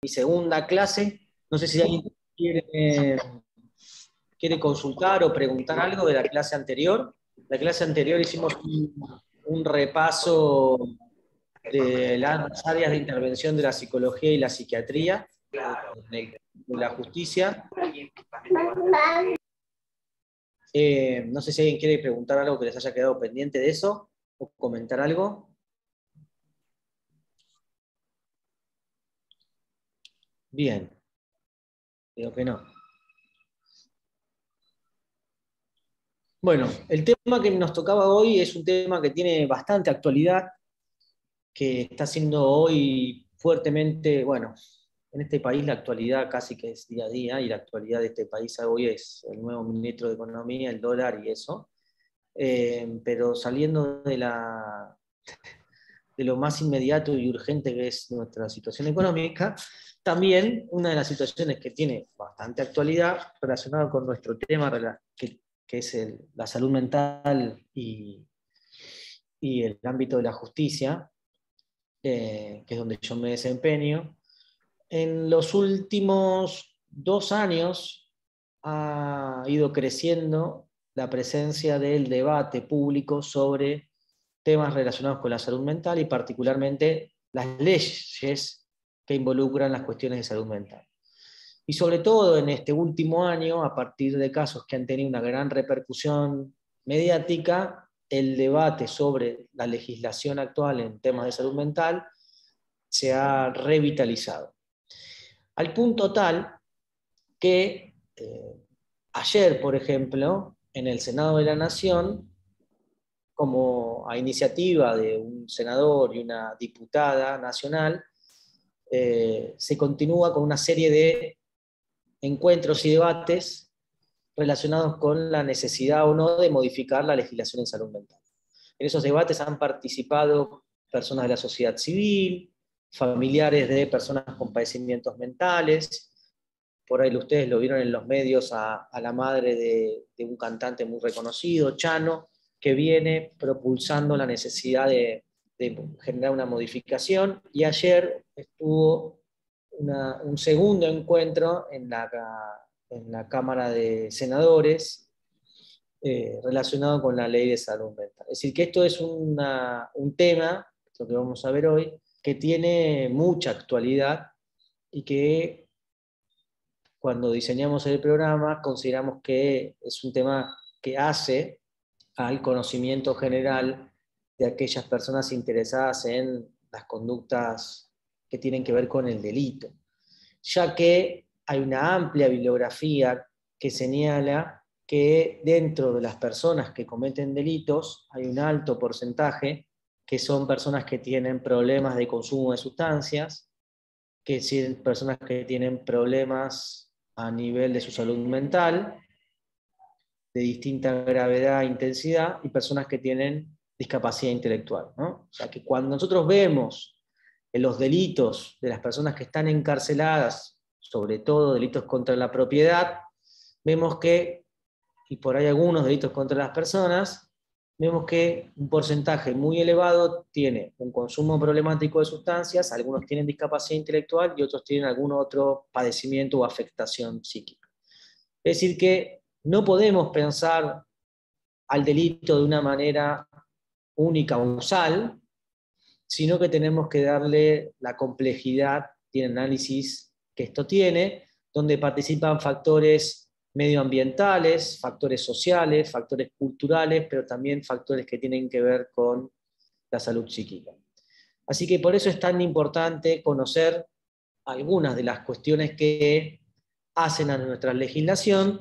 mi segunda clase. No sé si alguien quiere consultar o preguntar algo de la clase anterior. La clase anterior hicimos un repaso de las áreas de intervención de la psicología y la psiquiatría, de la justicia. No sé si alguien quiere preguntar algo que les haya quedado pendiente de eso, o comentar algo. Bien. Creo que no. Bueno, el tema que nos tocaba hoy es un tema que tiene bastante actualidad, que está siendo hoy fuertemente, bueno, en este país la actualidad casi que es día a día, y la actualidad de este país hoy es el nuevo ministro de Economía, el dólar y eso. Pero saliendo de lo más inmediato y urgente que es nuestra situación económica, también una de las situaciones que tiene bastante actualidad relacionada con nuestro tema, que es la salud mental y el ámbito de la justicia, que es donde yo me desempeño. En los últimos 2 años ha ido creciendo la presencia del debate público sobre temas relacionados con la salud mental y particularmente las leyes que involucran las cuestiones de salud mental. Y sobre todo en este último año, a partir de casos que han tenido una gran repercusión mediática, el debate sobre la legislación actual en temas de salud mental se ha revitalizado. Al punto tal que ayer, por ejemplo, en el Senado de la Nación, como a iniciativa de un senador y una diputada nacional, se continúa con una serie de encuentros y debates relacionados con la necesidad o no de modificar la legislación en salud mental. En esos debates han participado personas de la sociedad civil, familiares de personas con padecimientos mentales. Por ahí ustedes lo vieron en los medios a la madre de un cantante muy reconocido, Chano, que viene propulsando la necesidad de generar una modificación, y ayer estuvo un segundo encuentro en la Cámara de Senadores relacionado con la ley de salud mental. Es decir, que esto es un tema, lo que vamos a ver hoy, que tiene mucha actualidad y que cuando diseñamos el programa consideramos que es un tema que hace al conocimiento general de aquellas personas interesadas en las conductas que tienen que ver con el delito, ya que hay una amplia bibliografía que señala que dentro de las personas que cometen delitos hay un alto porcentaje que son personas que tienen problemas de consumo de sustancias, que son personas que tienen problemas a nivel de su salud mental, de distinta gravedad e intensidad, y personas que tienen discapacidad intelectual, ¿no? O sea que cuando nosotros vemos en los delitos de las personas que están encarceladas, sobre todo delitos contra la propiedad, vemos que, y por ahí algunos delitos contra las personas, vemos que un porcentaje muy elevado tiene un consumo problemático de sustancias, algunos tienen discapacidad intelectual y otros tienen algún otro padecimiento o afectación psíquica. Es decir, que no podemos pensar al delito de una manera única o usal, sino que tenemos que darle la complejidad y el análisis que esto tiene, donde participan factores medioambientales, factores sociales, factores culturales, pero también factores que tienen que ver con la salud psíquica. Así que por eso es tan importante conocer algunas de las cuestiones que hacen a nuestra legislación,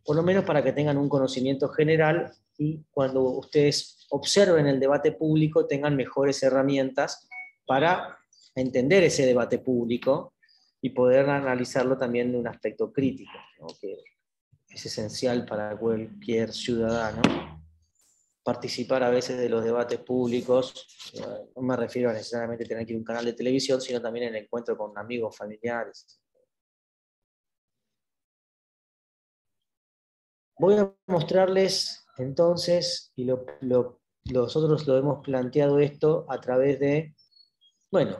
por lo menos para que tengan un conocimiento general y cuando ustedes observen el debate público tengan mejores herramientas para entender ese debate público y poder analizarlo también de un aspecto crítico, ¿no? Que es esencial para cualquier ciudadano participar a veces de los debates públicos. No me refiero a necesariamente tener que ir a un canal de televisión, sino también en el encuentro con amigos, familiares. Voy a mostrarles entonces, y nosotros lo hemos planteado esto a través de, bueno,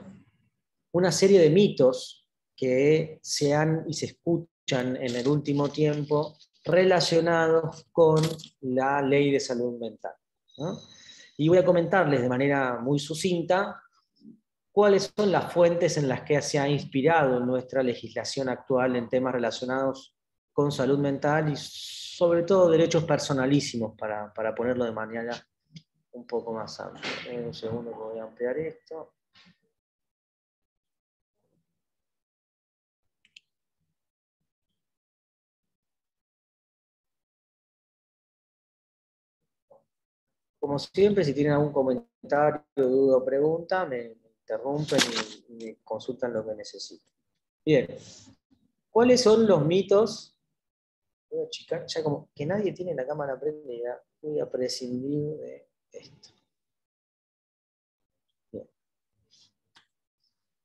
una serie de mitos que se han y se escuchan en el último tiempo relacionados con la ley de salud mental, ¿no? Y voy a comentarles de manera muy sucinta cuáles son las fuentes en las que se ha inspirado nuestra legislación actual en temas relacionados con salud mental y sobre todo derechos personalísimos, para ponerlo de manera un poco más amplia. Un segundo que voy a ampliar esto. Como siempre, si tienen algún comentario, duda o pregunta, me interrumpen y me consultan lo que necesiten. Bien, ¿cuáles son los mitos? Voy a achicar, ya como que nadie tiene la cámara prendida, voy a prescindir de esto. Bien.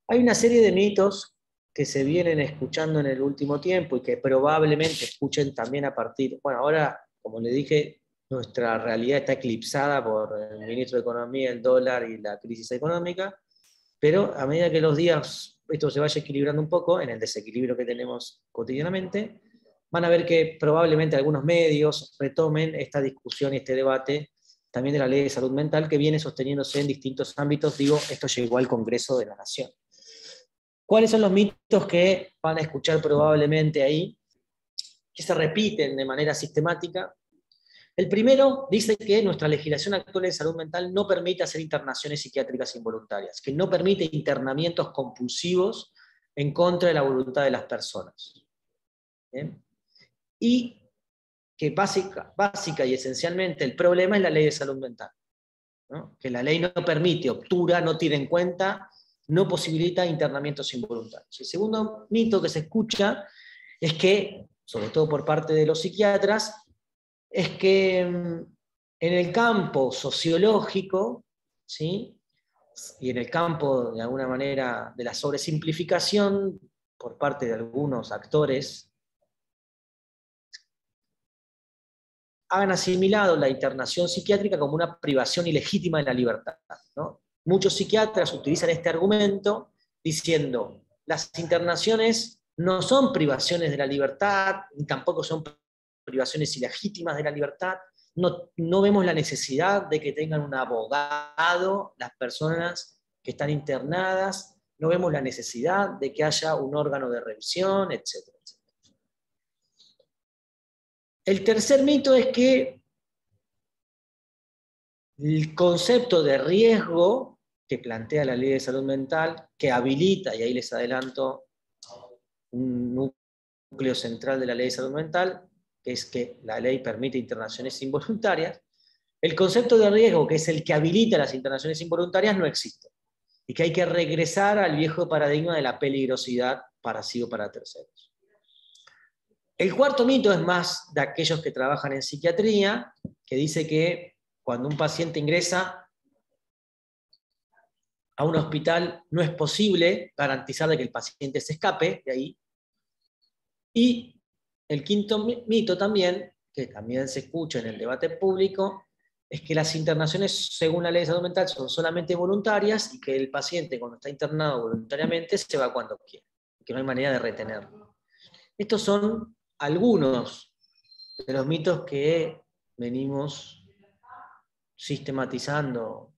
Hay una serie de mitos que se vienen escuchando en el último tiempo y que probablemente escuchen también a partir, bueno, ahora, como le dije, nuestra realidad está eclipsada por el ministro de Economía, el dólar y la crisis económica, pero a medida que los días esto se vaya equilibrando un poco, en el desequilibrio que tenemos cotidianamente, van a ver que probablemente algunos medios retomen esta discusión y este debate también de la ley de salud mental que viene sosteniéndose en distintos ámbitos. Digo, esto llegó al Congreso de la Nación. ¿Cuáles son los mitos que van a escuchar probablemente ahí, que se repiten de manera sistemática? El primero dice que nuestra legislación actual de salud mental no permite hacer internaciones psiquiátricas involuntarias, que no permite internamientos compulsivos en contra de la voluntad de las personas. ¿Bien? Y que básica y esencialmente el problema es la ley de salud mental, ¿no? Que la ley no permite, obtura, no tiene en cuenta, no posibilita internamientos involuntarios. El segundo mito que se escucha es que, sobre todo por parte de los psiquiatras, es que en el campo sociológico, ¿sí?, y en el campo, de alguna manera, de la sobresimplificación por parte de algunos actores, han asimilado la internación psiquiátrica como una privación ilegítima de la libertad, ¿no? Muchos psiquiatras utilizan este argumento diciendo, las internaciones no son privaciones de la libertad, ni tampoco son privaciones ilegítimas de la libertad, no vemos la necesidad de que tengan un abogado las personas que están internadas, no vemos la necesidad de que haya un órgano de revisión, etc. El tercer mito es que el concepto de riesgo que plantea la ley de salud mental, que habilita, y ahí les adelanto, un núcleo central de la ley de salud mental, que es que la ley permite internaciones involuntarias, el concepto de riesgo, que es el que habilita las internaciones involuntarias, no existe. Y que hay que regresar al viejo paradigma de la peligrosidad para sí o para terceros. El cuarto mito es más de aquellos que trabajan en psiquiatría, que dice que cuando un paciente ingresa a un hospital no es posible garantizar de que el paciente se escape de ahí. Y el quinto mito también, que también se escucha en el debate público, es que las internaciones, según la ley de salud mental, son solamente voluntarias y que el paciente, cuando está internado voluntariamente, se va cuando quiere, que no hay manera de retenerlo. Estos son algunos de los mitos que venimos sistematizando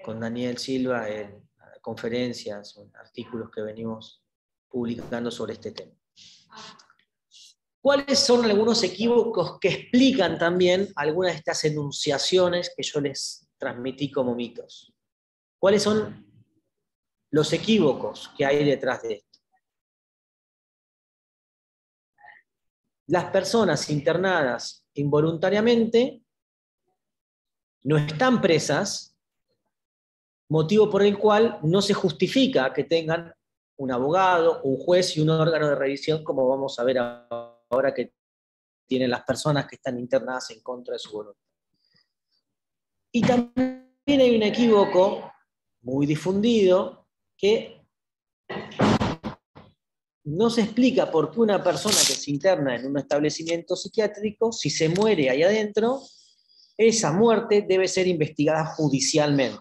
con Daniel Silva en conferencias, en artículos que venimos publicando sobre este tema. ¿Cuáles son algunos equívocos que explican también algunas de estas enunciaciones que yo les transmití como mitos? ¿Cuáles son los equívocos que hay detrás de esto? Las personas internadas involuntariamente no están presas, motivo por el cual no se justifica que tengan un abogado, un juez y un órgano de revisión, como vamos a ver ahora que tienen las personas que están internadas en contra de su voluntad. Y también hay un equívoco muy difundido que no se explica por qué una persona que se interna en un establecimiento psiquiátrico, si se muere ahí adentro, esa muerte debe ser investigada judicialmente.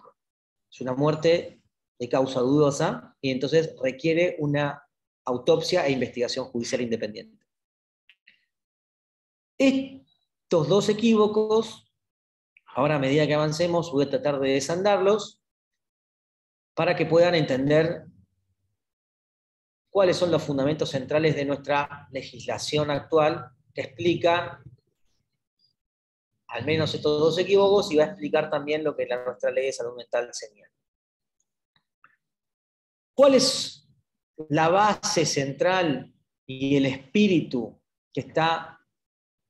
Es una muerte de causa dudosa, y entonces requiere una autopsia e investigación judicial independiente. Estos dos equívocos, ahora a medida que avancemos, voy a tratar de desandarlos para que puedan entender cuáles son los fundamentos centrales de nuestra legislación actual, que explica al menos estos dos equívocos y va a explicar también lo que nuestra ley de salud mental señala. ¿Cuál es la base central y el espíritu que está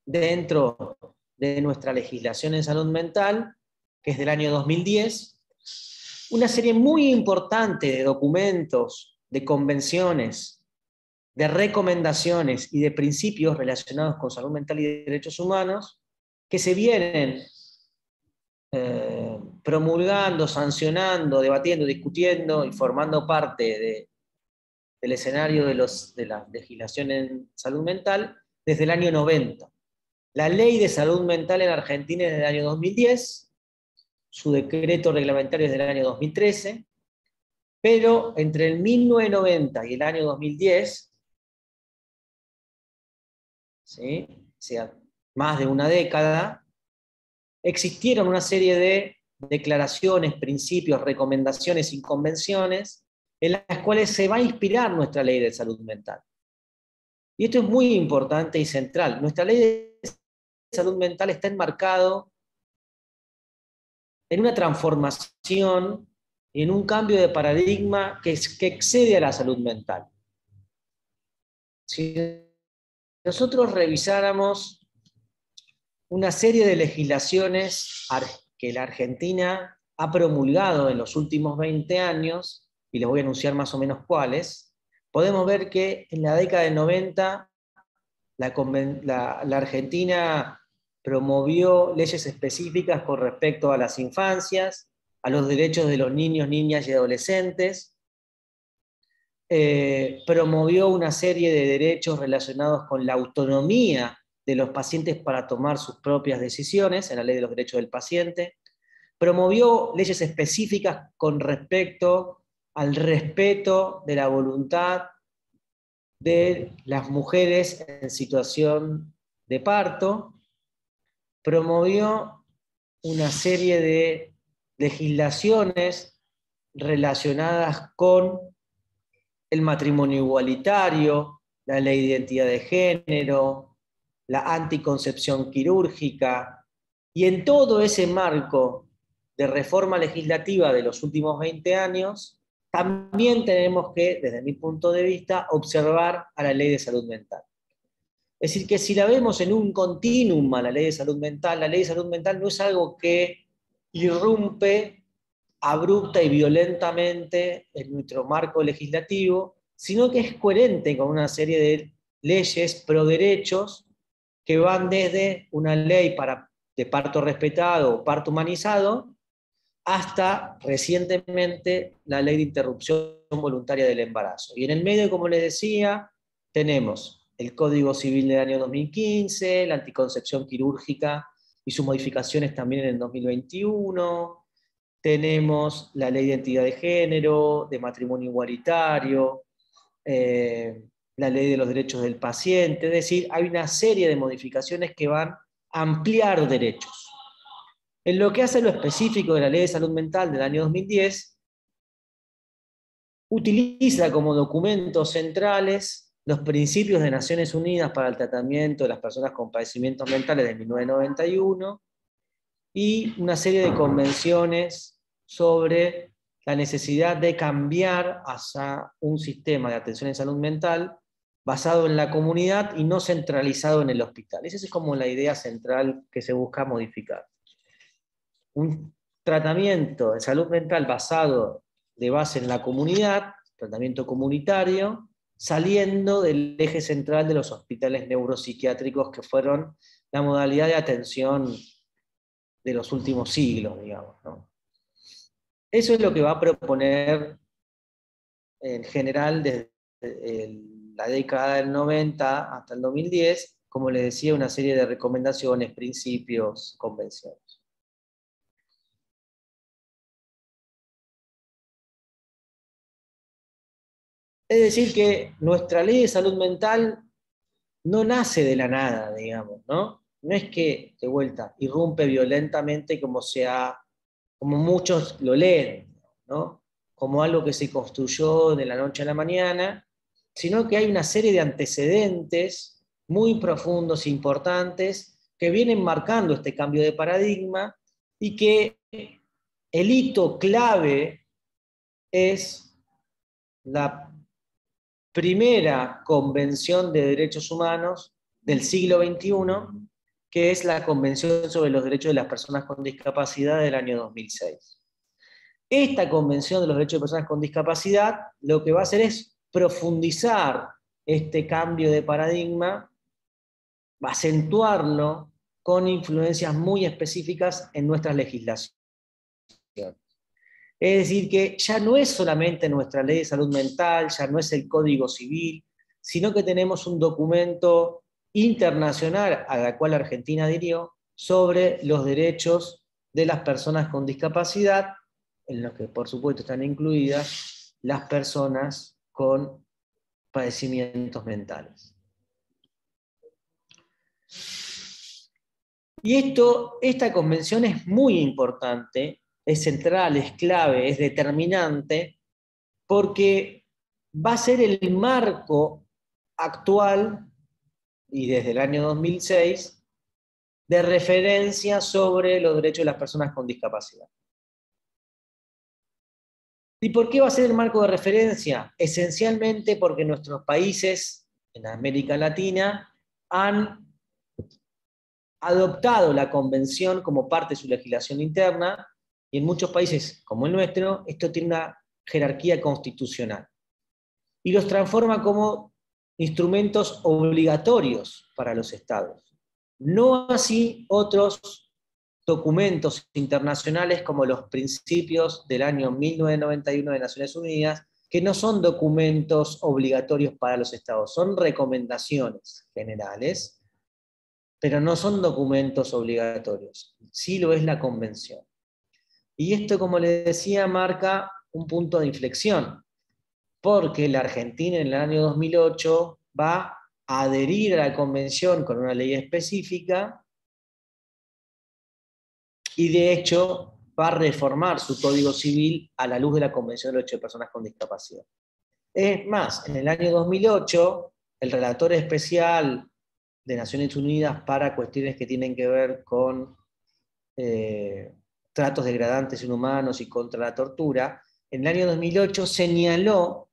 dentro de nuestra legislación en salud mental, que es del año 2010? Una serie muy importante de documentos, de convenciones, de recomendaciones y de principios relacionados con salud mental y derechos humanos que se vienen promulgando, sancionando, debatiendo, discutiendo y formando parte del escenario de la legislación en salud mental desde el año 90. La ley de salud mental en Argentina es del año 2010, su decreto reglamentario es del año 2013, pero entre el 1990 y el año 2010, ¿sí? O sea, más de una década, existieron una serie de declaraciones, principios, recomendaciones y convenciones en las cuales se va a inspirar nuestra ley de salud mental. Y esto es muy importante y central. Nuestra ley de salud mental está enmarcado en una transformación y en un cambio de paradigma que excede a la salud mental. Si nosotros revisáramos una serie de legislaciones que la Argentina ha promulgado en los últimos 20 años, y les voy a anunciar más o menos cuáles, podemos ver que en la década del 90 la Argentina promovió leyes específicas con respecto a las infancias, a los derechos de los niños, niñas y adolescentes, promovió una serie de derechos relacionados con la autonomía de los pacientes para tomar sus propias decisiones, en la Ley de los Derechos del Paciente, promovió leyes específicas con respecto al respeto de la voluntad de las mujeres en situación de parto, promovió una serie de legislaciones relacionadas con el matrimonio igualitario, la ley de identidad de género, la anticoncepción quirúrgica, y en todo ese marco de reforma legislativa de los últimos 20 años, también tenemos que, desde mi punto de vista, observar a la ley de salud mental. Es decir, que si la vemos en un continuum a la ley de salud mental no es algo que irrumpe abrupta y violentamente en nuestro marco legislativo, sino que es coherente con una serie de leyes pro derechos que van desde una ley de parto respetado o parto humanizado hasta recientemente la ley de interrupción voluntaria del embarazo. Y en el medio, como les decía, tenemos el Código Civil del año 2015, la anticoncepción quirúrgica y sus modificaciones también en el 2021, tenemos la ley de identidad de género, de matrimonio igualitario, la ley de los derechos del paciente, es decir, hay una serie de modificaciones que van a ampliar derechos. En lo que hace a lo específico de la ley de salud mental del año 2010, utiliza como documentos centrales los principios de Naciones Unidas para el tratamiento de las personas con padecimientos mentales de 1991 y una serie de convenciones sobre la necesidad de cambiar hacia un sistema de atención en salud mental basado en la comunidad y no centralizado en el hospital. Esa es como la idea central que se busca modificar. Un tratamiento de salud mental basado de base en la comunidad, tratamiento comunitario, saliendo del eje central de los hospitales neuropsiquiátricos que fueron la modalidad de atención de los últimos siglos, digamos, ¿no? Eso es lo que va a proponer en general desde la década del 90 hasta el 2010, como les decía, una serie de recomendaciones, principios, convenciones. Es decir, que nuestra ley de salud mental no nace de la nada, digamos, ¿no? No es que, de vuelta, irrumpe violentamente como muchos lo leen, ¿no? Como algo que se construyó de la noche a la mañana, sino que hay una serie de antecedentes muy profundos e importantes que vienen marcando este cambio de paradigma y que el hito clave es la primera convención de derechos humanos del siglo XXI, que es la Convención sobre los Derechos de las Personas con Discapacidad del año 2006. Esta Convención de los Derechos de Personas con Discapacidad lo que va a hacer es profundizar este cambio de paradigma, acentuarlo con influencias muy específicas en nuestras legislaciones. Es decir, que ya no es solamente nuestra ley de salud mental, ya no es el Código Civil, sino que tenemos un documento internacional a la cual Argentina adhirió sobre los derechos de las personas con discapacidad, en los que por supuesto están incluidas las personas con padecimientos mentales. Y esta convención es muy importante, es central, es clave, es determinante, porque va a ser el marco actual, y desde el año 2006, de referencia sobre los derechos de las personas con discapacidad. ¿Y por qué va a ser el marco de referencia? Esencialmente porque nuestros países en América Latina han adoptado la convención como parte de su legislación interna, y en muchos países como el nuestro, esto tiene una jerarquía constitucional. Y los transforma como instrumentos obligatorios para los estados. No así otros documentos internacionales como los principios del año 1991 de Naciones Unidas, que no son documentos obligatorios para los estados, son recomendaciones generales, pero no son documentos obligatorios. Sí lo es la convención. Y esto, como les decía, marca un punto de inflexión, porque la Argentina en el año 2008 va a adherir a la convención con una ley específica y de hecho va a reformar su Código Civil a la luz de la Convención de los Derechos de Personas con Discapacidad. Es más, en el año 2008, el relator especial de Naciones Unidas para cuestiones que tienen que ver con tratos degradantes inhumanos y contra la tortura, en el año 2008 señaló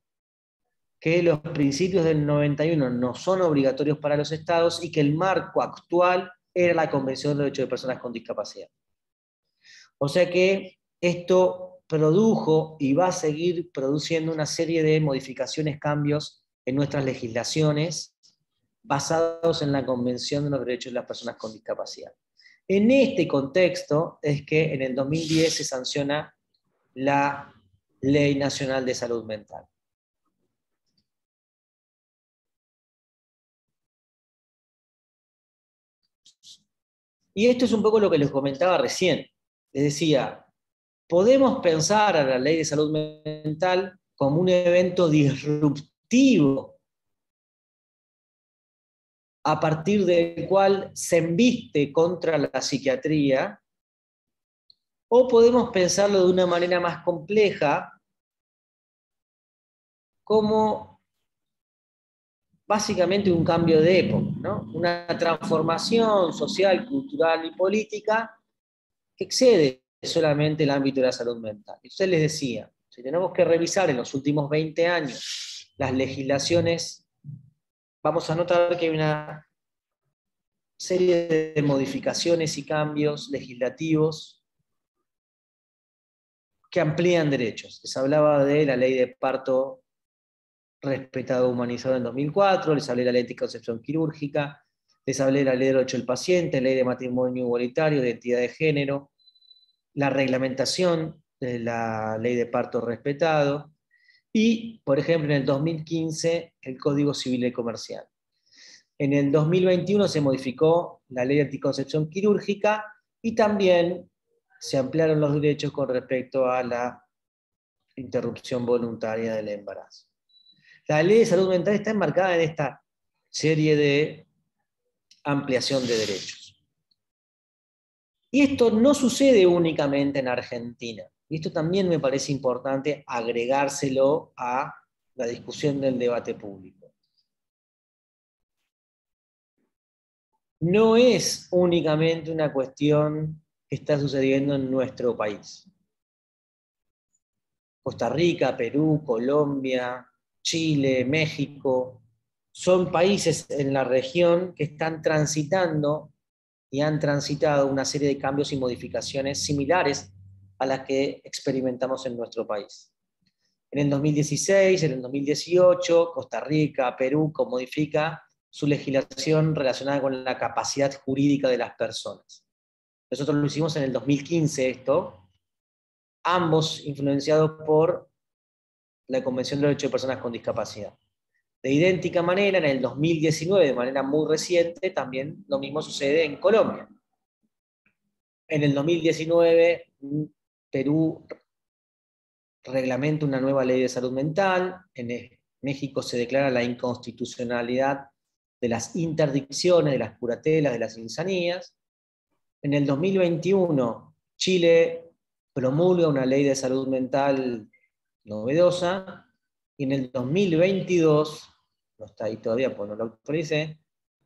que los principios del 91 no son obligatorios para los estados y que el marco actual era la Convención de los Derechos de Personas con Discapacidad. O sea que esto produjo y va a seguir produciendo una serie de modificaciones, cambios en nuestras legislaciones basados en la Convención de los Derechos de las Personas con Discapacidad. En este contexto es que en el 2010 se sanciona la Ley Nacional de Salud Mental. Y esto es un poco lo que les comentaba recién. Les decía, podemos pensar a la ley de salud mental como un evento disruptivo a partir del cual se embiste contra la psiquiatría, o podemos pensarlo de una manera más compleja, como básicamente un cambio de época, ¿no? Una transformación social, cultural y política que excede solamente el ámbito de la salud mental. Y usted les decía, si tenemos que revisar en los últimos 20 años las legislaciones, vamos a notar que hay una serie de modificaciones y cambios legislativos que amplían derechos. Les hablaba de la ley de parto respetado, humanizado en 2004, les hablé de la ley de anticoncepción quirúrgica, les hablé de la ley del derecho del paciente, ley de matrimonio igualitario, de identidad de género, la reglamentación de la ley de parto respetado, y, por ejemplo, en el 2015, el Código Civil y Comercial. En el 2021 se modificó la ley de anticoncepción quirúrgica y también se ampliaron los derechos con respecto a la interrupción voluntaria del embarazo. La ley de salud mental está enmarcada en esta serie de ampliación de derechos. Y esto no sucede únicamente en Argentina. Y esto también me parece importante agregárselo a la discusión del debate público. No es únicamente una cuestión que está sucediendo en nuestro país. Costa Rica, Perú, Colombia, Chile, México, son países en la región que están transitando y han transitado una serie de cambios y modificaciones similares a las que experimentamos en nuestro país. En el 2016, en el 2018, Costa Rica, Perú modifica su legislación relacionada con la capacidad jurídica de las personas. Nosotros lo hicimos en el 2015 esto, ambos influenciados por la Convención de Derechos de Personas con Discapacidad. De idéntica manera, en el 2019, de manera muy reciente, también lo mismo sucede en Colombia. En el 2019, Perú reglamenta una nueva ley de salud mental, en México se declara la inconstitucionalidad de las interdicciones, de las curatelas, de las insanías. En el 2021, Chile promulga una ley de salud mental novedosa, y en el 2022, no está ahí todavía porque no lo autoricé,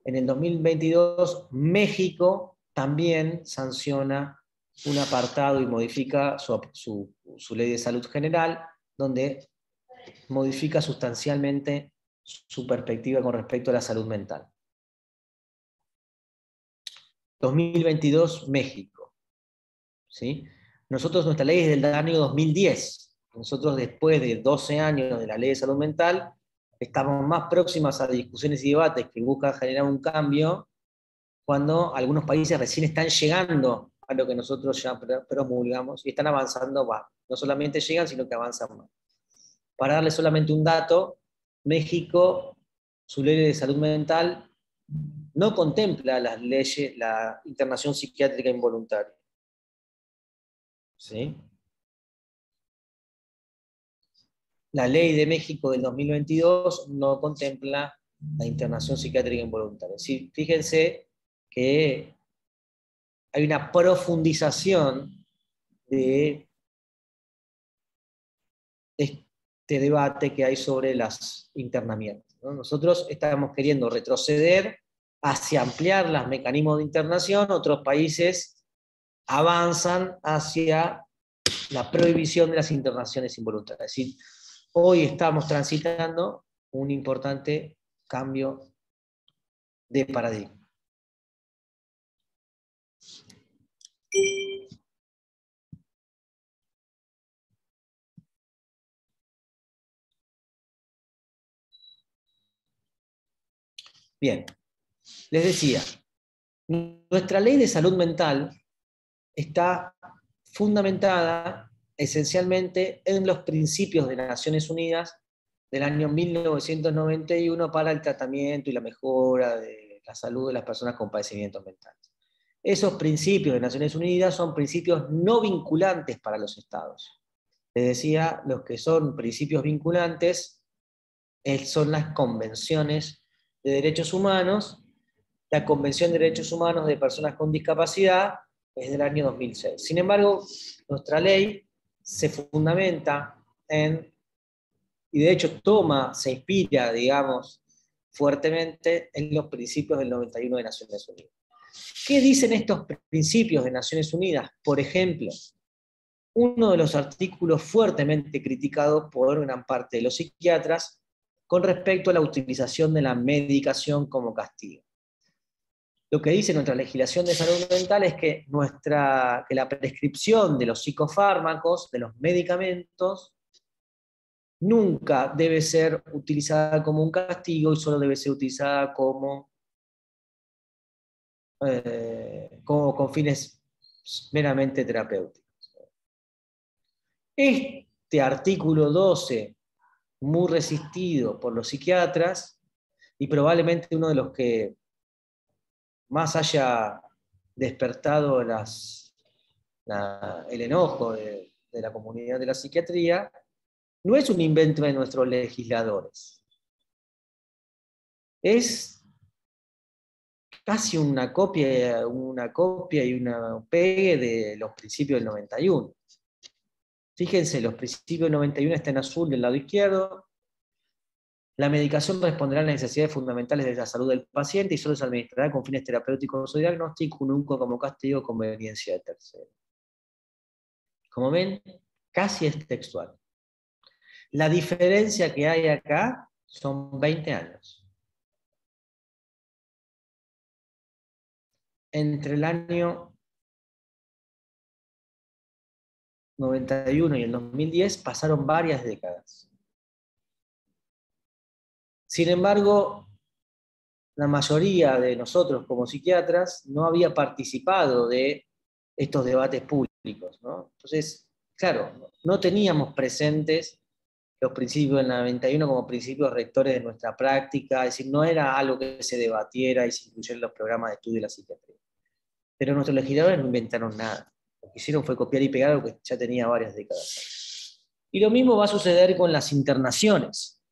en el 2022 México también sanciona un apartado y modifica su ley de salud general, donde modifica sustancialmente su perspectiva con respecto a la salud mental. 2022, México. ¿Sí? Nosotros, nuestra ley es del año 2010. Nosotros, después de 12 años de la ley de salud mental, estamos más próximas a discusiones y debates que buscan generar un cambio cuando algunos países recién están llegando a lo que nosotros ya promulgamos y están avanzando más. No solamente llegan, sino que avanzan más. Para darle solamente un dato, México, su ley de salud mental no contempla las leyes, la internación psiquiátrica involuntaria. ¿Sí? La ley de México del 2022 no contempla la internación psiquiátrica involuntaria. ¿Sí? Fíjense que hay una profundización de este debate que hay sobre los internamientos, ¿no? Nosotros estamos queriendo retroceder hacia ampliar los mecanismos de internación, otros países avanzan hacia la prohibición de las internaciones involuntarias. Es decir, hoy estamos transitando un importante cambio de paradigma. Bien, les decía, nuestra ley de salud mental está fundamentada esencialmente en los principios de Naciones Unidas del año 1991 para el tratamiento y la mejora de la salud de las personas con padecimientos mentales. Esos principios de Naciones Unidas son principios no vinculantes para los estados. Les decía, los que son principios vinculantes son las convenciones de derechos humanos. La Convención de Derechos Humanos de Personas con Discapacidad es del año 2006. Sin embargo, nuestra ley se fundamenta en, y de hecho se inspira, digamos, fuertemente en los principios del 91 de Naciones Unidas. ¿Qué dicen estos principios de Naciones Unidas? Por ejemplo, uno de los artículos fuertemente criticados por gran parte de los psiquiatras con respecto a la utilización de la medicación como castigo. Lo que dice nuestra legislación de salud mental es que la prescripción de los psicofármacos, de los medicamentos, nunca debe ser utilizada como un castigo y solo debe ser utilizada como con fines meramente terapéuticos. Este artículo 12, muy resistido por los psiquiatras, y probablemente uno de los que más haya despertado el enojo de la comunidad de la psiquiatría, no es un invento de nuestros legisladores. es casi una copia y una pegue de los principios del 91. Fíjense, los principios del 91 están en azul del lado izquierdo. La medicación responderá a las necesidades fundamentales de la salud del paciente y solo se administrará con fines terapéuticos o diagnósticos, nunca como castigo o conveniencia de terceros. Como ven, casi es textual. La diferencia que hay acá son 20 años. Entre el año 91 y el 2010 pasaron varias décadas. Sin embargo, la mayoría de nosotros como psiquiatras no había participado de estos debates públicos, ¿no? Entonces, claro, no teníamos presentes los principios del 91 como principios rectores de nuestra práctica, es decir, no era algo que se debatiera y se incluyera en los programas de estudio de la psiquiatría. Pero nuestros legisladores no inventaron nada. Lo que hicieron fue copiar y pegar algo que ya tenía varias décadas. Y lo mismo va a suceder con las internaciones.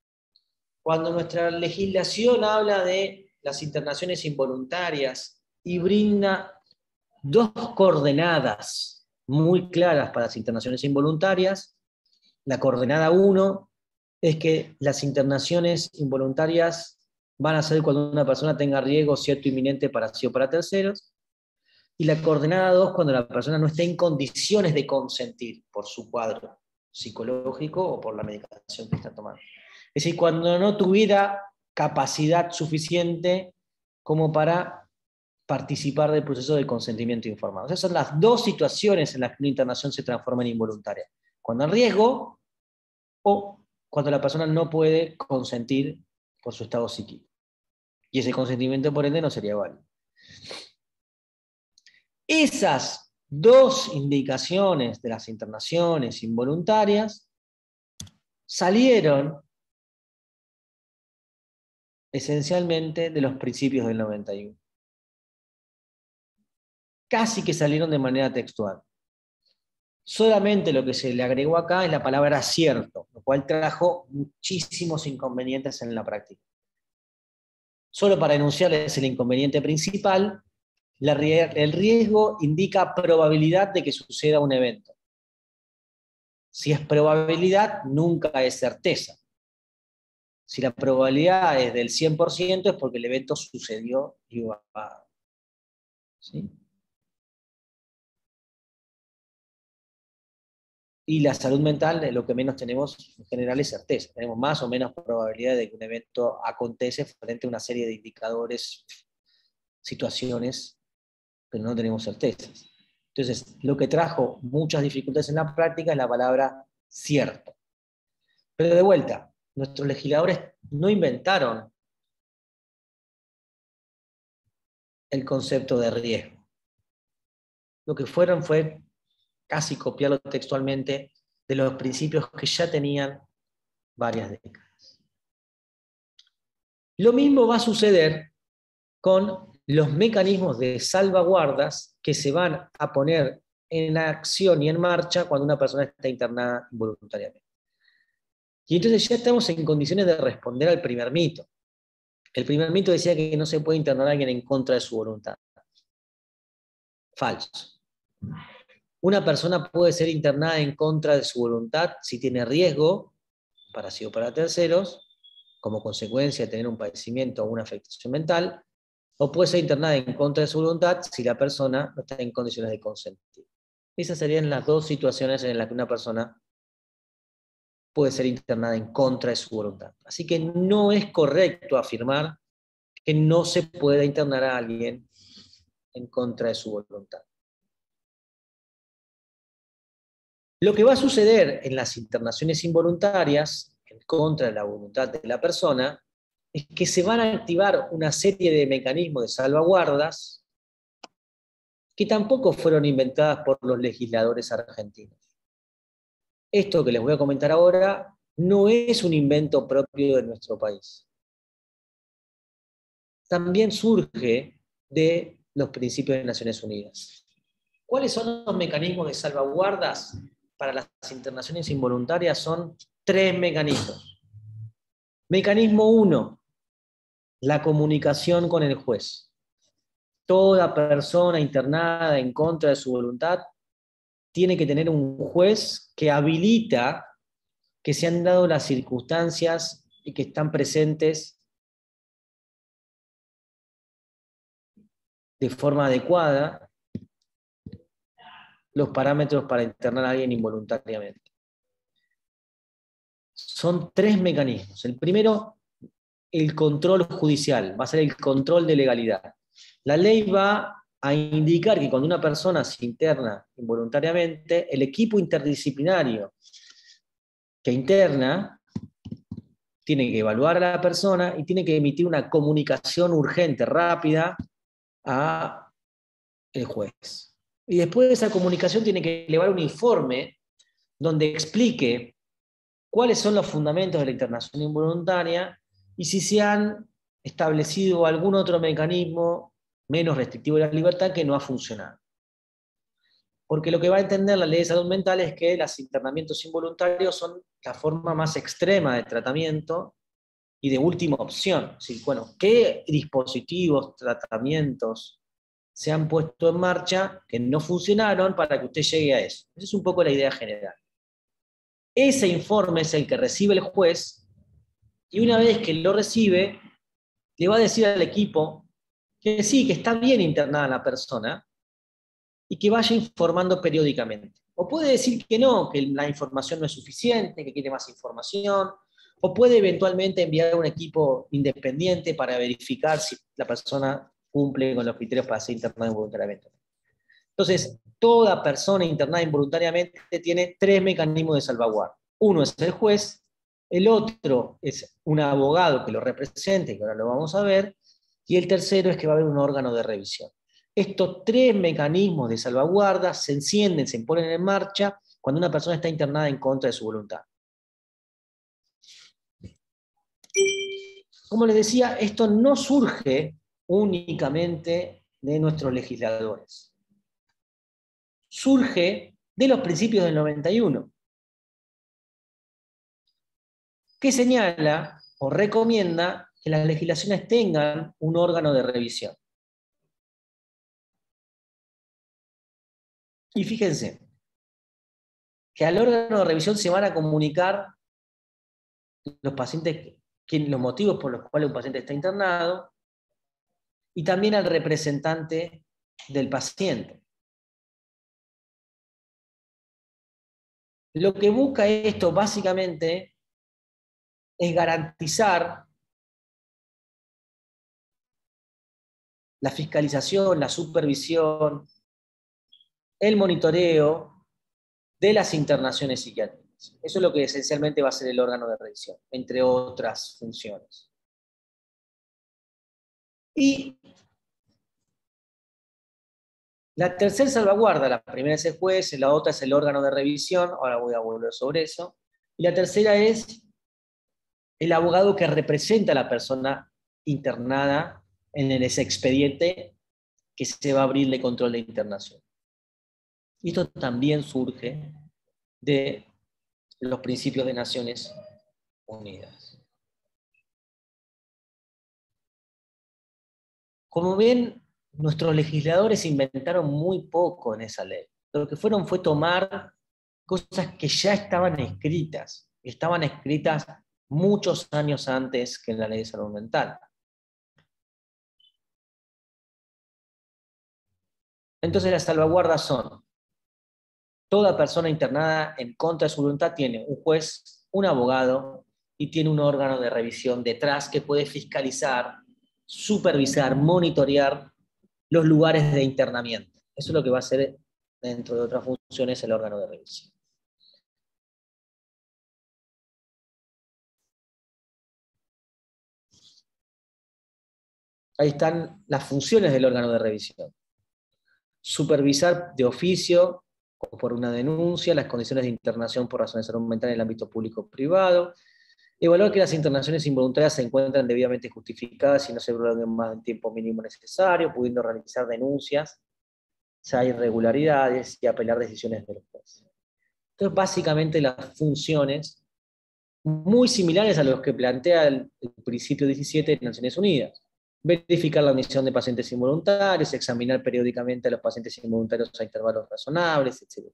Cuando nuestra legislación habla de las internaciones involuntarias y brinda dos coordenadas muy claras para las internaciones involuntarias, la coordenada 1 es que las internaciones involuntarias van a ser cuando una persona tenga riesgo cierto inminente para sí o para terceros, y la coordenada 2 cuando la persona no esté en condiciones de consentir por su cuadro psicológico o por la medicación que está tomando. Es decir, cuando no tuviera capacidad suficiente como para participar del proceso de consentimiento informado. Esas son las dos situaciones en las que una internación se transforma en involuntaria. Cuando hay riesgo o cuando la persona no puede consentir por su estado psíquico. Y ese consentimiento, por ende, no sería válido. Esas dos indicaciones de las internaciones involuntarias salieron esencialmente de los principios del 91. Casi que salieron de manera textual. Solamente lo que se le agregó acá es la palabra cierto, lo cual trajo muchísimos inconvenientes en la práctica. Solo para enunciarles el inconveniente principal, el riesgo indica probabilidad de que suceda un evento. Si es probabilidad, nunca es certeza. Si la probabilidad es del 100% es porque el evento sucedió y va. ¿Sí? Y la salud mental, lo que menos tenemos en general es certeza. Tenemos más o menos probabilidad de que un evento acontece frente a una serie de indicadores, situaciones, pero no tenemos certezas. Entonces, lo que trajo muchas dificultades en la práctica es la palabra cierto. Pero de vuelta, nuestros legisladores no inventaron el concepto de riesgo. Lo que fueron fue casi copiarlo textualmente de los principios que ya tenían varias décadas. Lo mismo va a suceder con los mecanismos de salvaguardas que se van a poner en acción y en marcha cuando una persona está internada involuntariamente. Y entonces ya estamos en condiciones de responder al primer mito. El primer mito decía que no se puede internar a alguien en contra de su voluntad. Falso. Una persona puede ser internada en contra de su voluntad si tiene riesgo para sí o para terceros, como consecuencia de tener un padecimiento o una afectación mental, o puede ser internada en contra de su voluntad si la persona no está en condiciones de consentir. Esas serían las dos situaciones en las que una persona puede ser internada en contra de su voluntad. Así que no es correcto afirmar que no se pueda internar a alguien en contra de su voluntad. Lo que va a suceder en las internaciones involuntarias, en contra de la voluntad de la persona, es que se van a activar una serie de mecanismos de salvaguardas que tampoco fueron inventadas por los legisladores argentinos. Esto que les voy a comentar ahora no es un invento propio de nuestro país. También surge de los principios de Naciones Unidas. ¿Cuáles son los mecanismos de salvaguardas para las internaciones involuntarias? Son 3 mecanismos. Mecanismo 1, la comunicación con el juez. Toda persona internada en contra de su voluntad tiene que tener un juez que habilita que se han dado las circunstancias y que están presentes de forma adecuada los parámetros para internar a alguien involuntariamente. Son 3 mecanismos. El primero, el control judicial, va a ser el control de legalidad. La ley va a indicar que cuando una persona se interna involuntariamente, el equipo interdisciplinario que interna tiene que evaluar a la persona y tiene que emitir una comunicación urgente, rápida, al juez. Y después de esa comunicación tiene que elevar un informe donde explique cuáles son los fundamentos de la internación involuntaria y si se han establecido algún otro mecanismo menos restrictivo de la libertad que no ha funcionado. Porque lo que va a entender la ley de salud mental es que los internamientos involuntarios son la forma más extrema de tratamiento y de última opción. ¿Sí? Bueno, ¿qué dispositivos, tratamientos se han puesto en marcha que no funcionaron para que usted llegue a eso? Esa es un poco la idea general. Ese informe es el que recibe el juez y una vez que lo recibe, le va a decir al equipo que sí, que está bien internada la persona y que vaya informando periódicamente. O puede decir que no, que la información no es suficiente, que quiere más información, o puede eventualmente enviar a un equipo independiente para verificar si la persona cumple con los criterios para ser internada involuntariamente. Entonces, toda persona internada involuntariamente tiene 3 mecanismos de salvaguarda. Uno es el juez, el otro es un abogado que lo represente, que ahora lo vamos a ver, y el tercero es que va a haber un órgano de revisión. Estos 3 mecanismos de salvaguarda se encienden, se ponen en marcha cuando una persona está internada en contra de su voluntad. Como les decía, esto no surge únicamente de nuestros legisladores. Surge de los principios del 91, que señala o recomienda que las legislaciones tengan un órgano de revisión. Y fíjense, que al órgano de revisión se van a comunicar los pacientes, los motivos por los cuales un paciente está internado, y también al representante del paciente. Lo que busca esto básicamente es garantizar la fiscalización, la supervisión, el monitoreo de las internaciones psiquiátricas. Eso es lo que esencialmente va a ser el órgano de revisión, entre otras funciones. Y la tercera salvaguarda, la primera es el juez, la otra es el órgano de revisión, ahora voy a volver sobre eso, y la tercera es el abogado que representa a la persona internada en ese expediente que se va a abrir de control de internación. Y esto también surge de los principios de Naciones Unidas. Como ven, nuestros legisladores inventaron muy poco en esa ley. Lo que fueron fue tomar cosas que ya estaban escritas muchos años antes que en la ley de salud mental. Entonces las salvaguardas son: toda persona internada en contra de su voluntad tiene un juez, un abogado y tiene un órgano de revisión detrás que puede fiscalizar, supervisar, monitorear los lugares de internamiento. Eso es lo que va a hacer, dentro de otras funciones, el órgano de revisión. Ahí están las funciones del órgano de revisión: supervisar de oficio o por una denuncia las condiciones de internación por razones de salud mental en el ámbito público o privado; evaluar que las internaciones involuntarias se encuentran debidamente justificadas y no se prolonguen más del tiempo mínimo necesario, pudiendo realizar denuncias si hay irregularidades y apelar decisiones de los jueces. Entonces, básicamente las funciones muy similares a los que plantea el principio 17 de Naciones Unidas. Verificar la admisión de pacientes involuntarios, examinar periódicamente a los pacientes involuntarios a intervalos razonables, etc.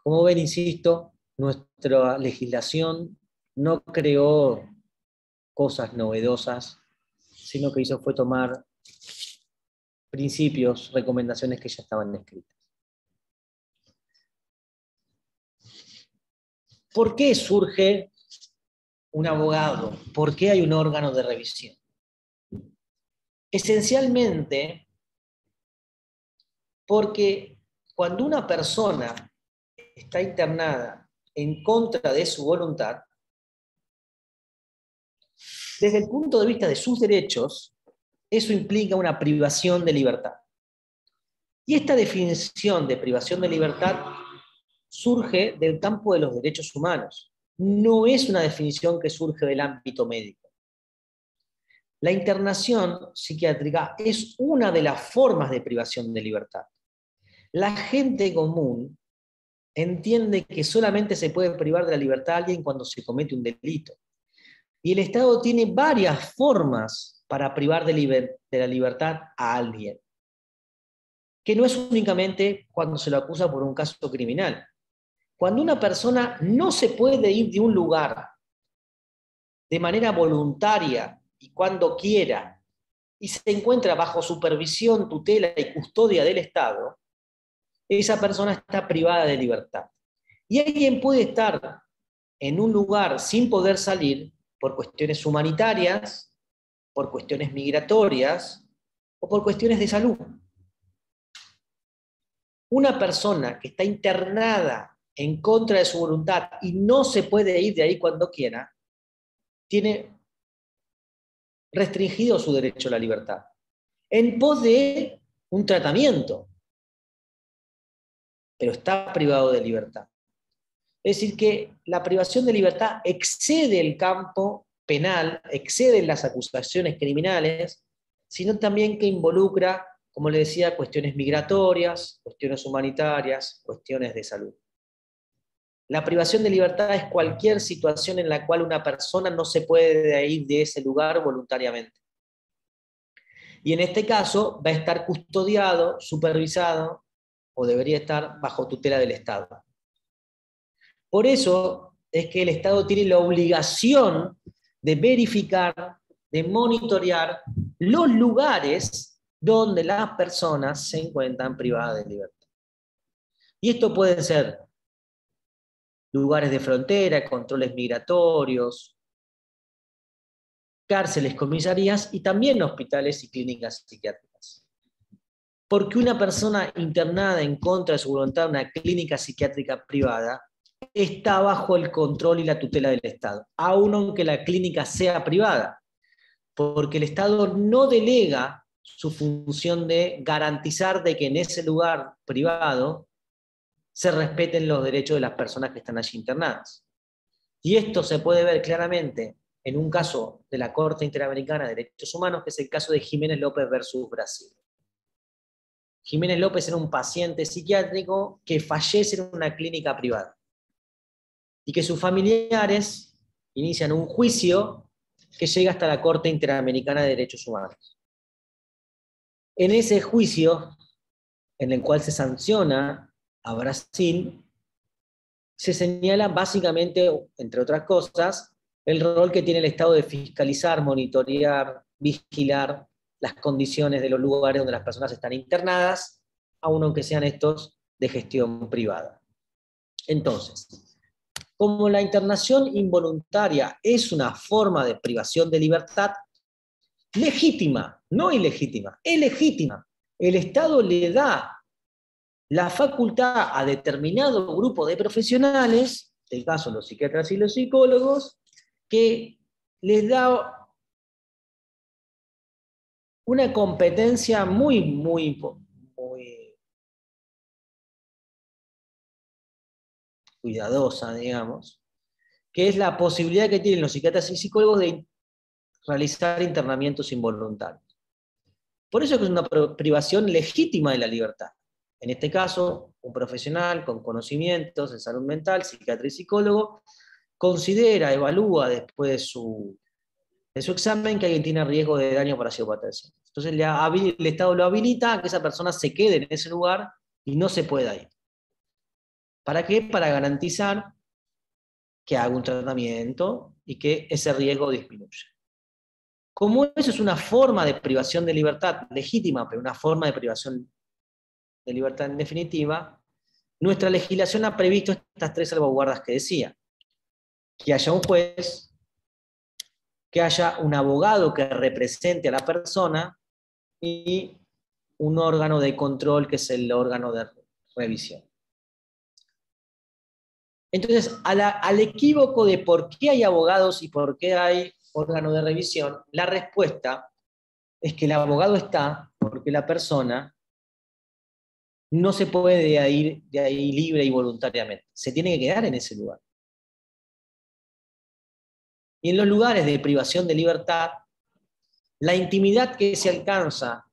Como ven, insisto, nuestra legislación no creó cosas novedosas, sino que hizo fue tomar principios, recomendaciones que ya estaban escritas. ¿Por qué surge un abogado? ¿Por qué hay un órgano de revisión? Esencialmente, porque cuando una persona está internada en contra de su voluntad, desde el punto de vista de sus derechos, eso implica una privación de libertad. Y esta definición de privación de libertad surge del campo de los derechos humanos. No es una definición que surge del ámbito médico. La internación psiquiátrica es una de las formas de privación de libertad. La gente común entiende que solamente se puede privar de la libertad a alguien cuando se comete un delito. Y el Estado tiene varias formas para privar de la libertad a alguien, que no es únicamente cuando se lo acusa por un caso criminal. Cuando una persona no se puede ir de un lugar de manera voluntaria y cuando quiera, y se encuentra bajo supervisión, tutela y custodia del Estado, esa persona está privada de libertad. Y alguien puede estar en un lugar sin poder salir por cuestiones humanitarias, por cuestiones migratorias o por cuestiones de salud. Una persona que está internada en contra de su voluntad y no se puede ir de ahí cuando quiera, tiene restringido su derecho a la libertad, en pos de un tratamiento, pero está privado de libertad. Es decir, que la privación de libertad excede el campo penal, excede las acusaciones criminales, sino también que involucra, como le decía, cuestiones migratorias, cuestiones humanitarias, cuestiones de salud. La privación de libertad es cualquier situación en la cual una persona no se puede ir de ese lugar voluntariamente. Y en este caso va a estar custodiado, supervisado, o debería estar bajo tutela del Estado. Por eso es que el Estado tiene la obligación de verificar, de monitorear los lugares donde las personas se encuentran privadas de libertad. Y esto pueden ser lugares de frontera, controles migratorios, cárceles, comisarías y también hospitales y clínicas psiquiátricas. Porque una persona internada en contra de su voluntad en una clínica psiquiátrica privada está bajo el control y la tutela del Estado, aun aunque la clínica sea privada, porque el Estado no delega su función de garantizar de que en ese lugar privado se respeten los derechos de las personas que están allí internadas. Y esto se puede ver claramente en un caso de la Corte Interamericana de Derechos Humanos, que es el caso de Jiménez López versus Brasil. Jiménez López era un paciente psiquiátrico que fallece en una clínica privada y que sus familiares inician un juicio que llega hasta la Corte Interamericana de Derechos Humanos. En ese juicio, en el cual se sanciona a Brasil, se señala básicamente, entre otras cosas, el rol que tiene el Estado de fiscalizar, monitorear, vigilar las condiciones de los lugares donde las personas están internadas, aun aunque sean estos de gestión privada. Entonces, como la internación involuntaria es una forma de privación de libertad legítima, no ilegítima, es legítima, el Estado le da la facultad a determinado grupo de profesionales, en el caso de los psiquiatras y los psicólogos, que les da una competencia muy cuidadosa, digamos, que es la posibilidad que tienen los psiquiatras y psicólogos de realizar internamientos involuntarios. Por eso es que es una privación legítima de la libertad. En este caso, un profesional con conocimientos en salud mental, psiquiatra y psicólogo, considera, evalúa después de su examen que alguien tiene riesgo de daño para psicopatología. Entonces el Estado lo habilita a que esa persona se quede en ese lugar y no se pueda ir. ¿Para qué? Para garantizar que haga un tratamiento y que ese riesgo disminuya. Como eso es una forma de privación de libertad legítima, pero una forma de privación de libertad en definitiva, nuestra legislación ha previsto estas 3 salvaguardas que decía. Que haya un juez, que haya un abogado que represente a la persona y un órgano de control que es el órgano de revisión. Entonces, al equívoco de por qué hay abogados y por qué hay órgano de revisión, la respuesta es que el abogado está porque la persona no se puede ir de ahí libre y voluntariamente. Se tiene que quedar en ese lugar. Y en los lugares de privación de libertad, la intimidad que se alcanza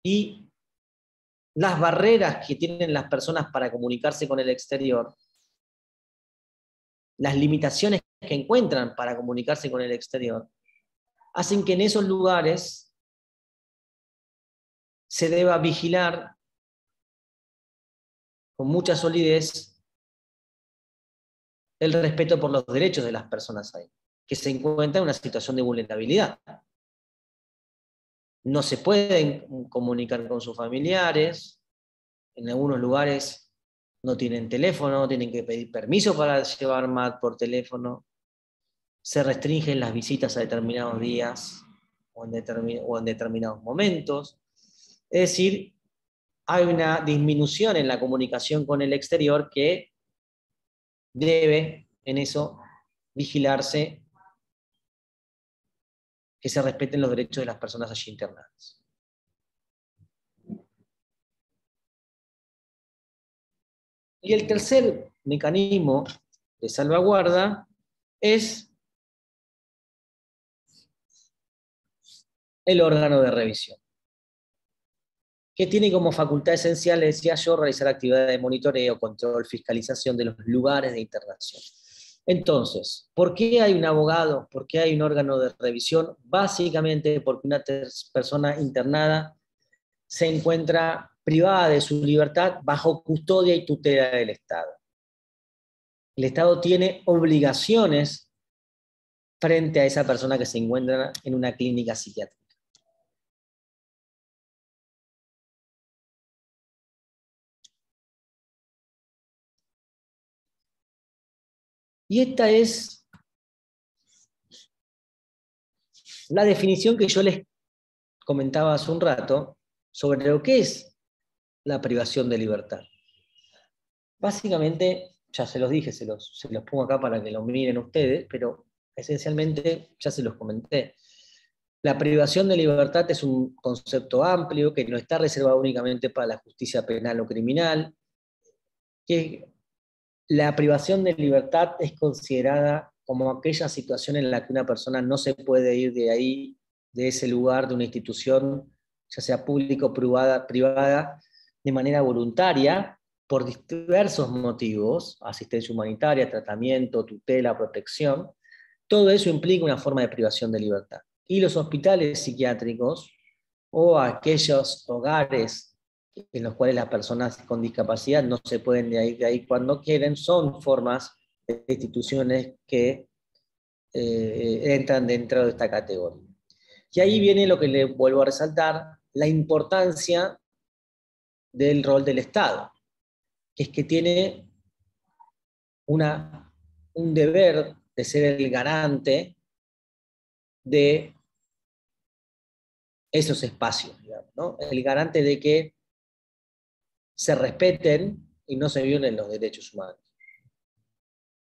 y las barreras que tienen las personas para comunicarse con el exterior, las limitaciones que encuentran para comunicarse con el exterior, hacen que en esos lugares se deba vigilar con mucha solidez el respeto por los derechos de las personas ahí, que se encuentran en una situación de vulnerabilidad. No se pueden comunicar con sus familiares, en algunos lugares no tienen teléfono, tienen que pedir permiso para llevar MAT por teléfono, se restringen las visitas a determinados días o en determinados momentos. Es decir, hay una disminución en la comunicación con el exterior que debe, en eso, vigilarse que se respeten los derechos de las personas allí internadas. Y el tercer mecanismo de salvaguarda es el órgano de revisión, que tiene como facultad esencial, decía yo, realizar actividades de monitoreo, control, fiscalización de los lugares de internación. Entonces, ¿por qué hay un abogado? ¿Por qué hay un órgano de revisión? Básicamente porque una persona internada se encuentra privada de su libertad bajo custodia y tutela del Estado. El Estado tiene obligaciones frente a esa persona que se encuentra en una clínica psiquiátrica. Y esta es la definición que yo les comentaba hace un rato sobre lo que es la privación de libertad. Básicamente, ya se los dije, se los pongo acá para que lo miren ustedes, pero esencialmente ya se los comenté. La privación de libertad es un concepto amplio que no está reservado únicamente para la justicia penal o criminal, que la privación de libertad es considerada como aquella situación en la que una persona no se puede ir de ahí, de ese lugar, de una institución, ya sea pública o privada, de manera voluntaria, por diversos motivos, asistencia humanitaria, tratamiento, tutela, protección. Todo eso implica una forma de privación de libertad. Y los hospitales psiquiátricos o aquellos hogares en los cuales las personas con discapacidad no se pueden de ahí cuando quieren, son formas de instituciones que entran dentro de esta categoría. Y ahí viene lo que le vuelvo a resaltar, la importancia del rol del Estado, que es que tiene un deber de ser el garante de esos espacios, digamos, ¿no? El garante de que se respeten y no se violen los derechos humanos.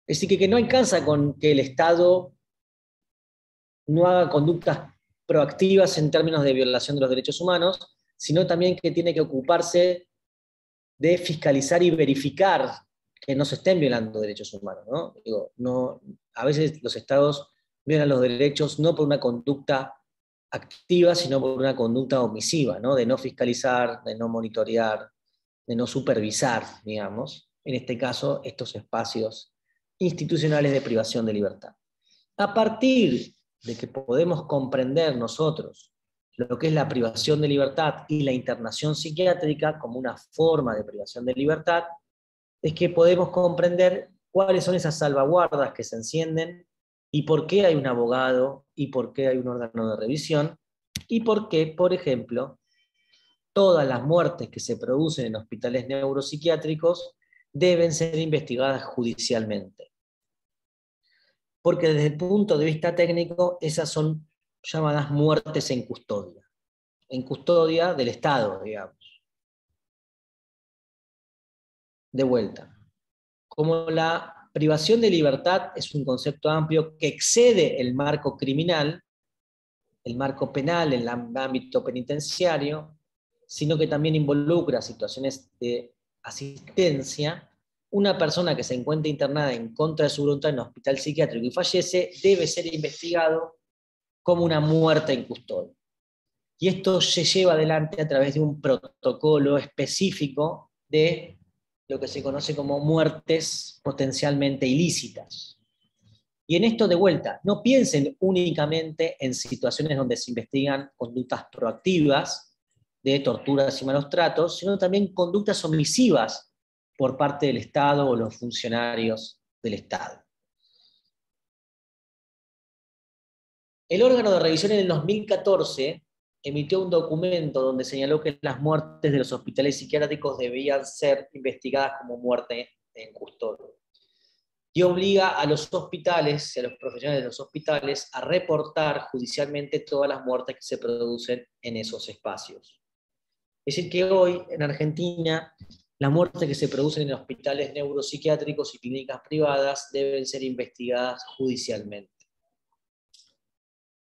Es decir, que no alcanza con que el Estado no haga conductas proactivas en términos de violación de los derechos humanos, sino también que tiene que ocuparse de fiscalizar y verificar que no se estén violando derechos humanos, ¿no? Digo, a veces los Estados violan los derechos no por una conducta activa, sino por una conducta omisiva, ¿no? De no fiscalizar, de no monitorear, de no supervisar, digamos. en este caso, estos espacios institucionales de privación de libertad. A partir de que podemos comprender nosotros lo que es la privación de libertad y la internación psiquiátrica como una forma de privación de libertad, es que podemos comprender cuáles son esas salvaguardas que se encienden y por qué hay un abogado y por qué hay un órgano de revisión y por qué, por ejemplo, todas las muertes que se producen en hospitales neuropsiquiátricos deben ser investigadas judicialmente. Porque desde el punto de vista técnico, esas son llamadas muertes en custodia del Estado, digamos. De vuelta, como la privación de libertad es un concepto amplio que excede el marco criminal, el marco penal en el ámbito penitenciario, sino que también involucra situaciones de asistencia, una persona que se encuentra internada en contra de su voluntad en un hospital psiquiátrico y fallece debe ser investigado como una muerte en custodia. Y esto se lleva adelante a través de un protocolo específico de lo que se conoce como muertes potencialmente ilícitas. Y en esto de vuelta, no piensen únicamente en situaciones donde se investigan conductas proactivas de torturas y malos tratos, sino también conductas omisivas por parte del Estado o los funcionarios del Estado. El órgano de revisión en el 2014 emitió un documento donde señaló que las muertes de los hospitales psiquiátricos debían ser investigadas como muerte en custodia. Y obliga a los hospitales y a los profesionales de los hospitales a reportar judicialmente todas las muertes que se producen en esos espacios. Es decir, que hoy en Argentina las muertes que se producen en hospitales neuropsiquiátricos y clínicas privadas deben ser investigadas judicialmente.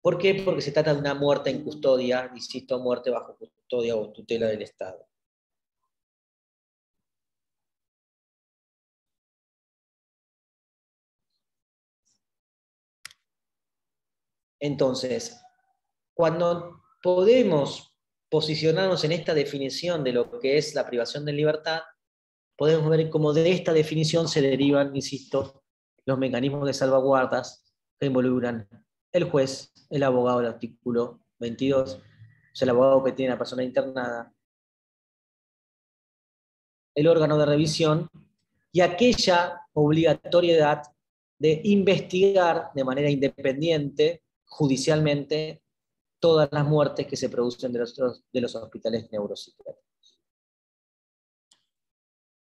¿Por qué? Porque se trata de una muerte en custodia, insisto, muerte bajo custodia o tutela del Estado. Entonces, cuando podemos posicionarnos en esta definición de lo que es la privación de libertad, podemos ver cómo de esta definición se derivan, insisto, los mecanismos de salvaguardas que involucran el juez, el abogado del artículo 22, o sea, el abogado que tiene a la persona internada, el órgano de revisión y aquella obligatoriedad de investigar de manera independiente, judicialmente, todas las muertes que se producen de los hospitales neuropsiquiátricos.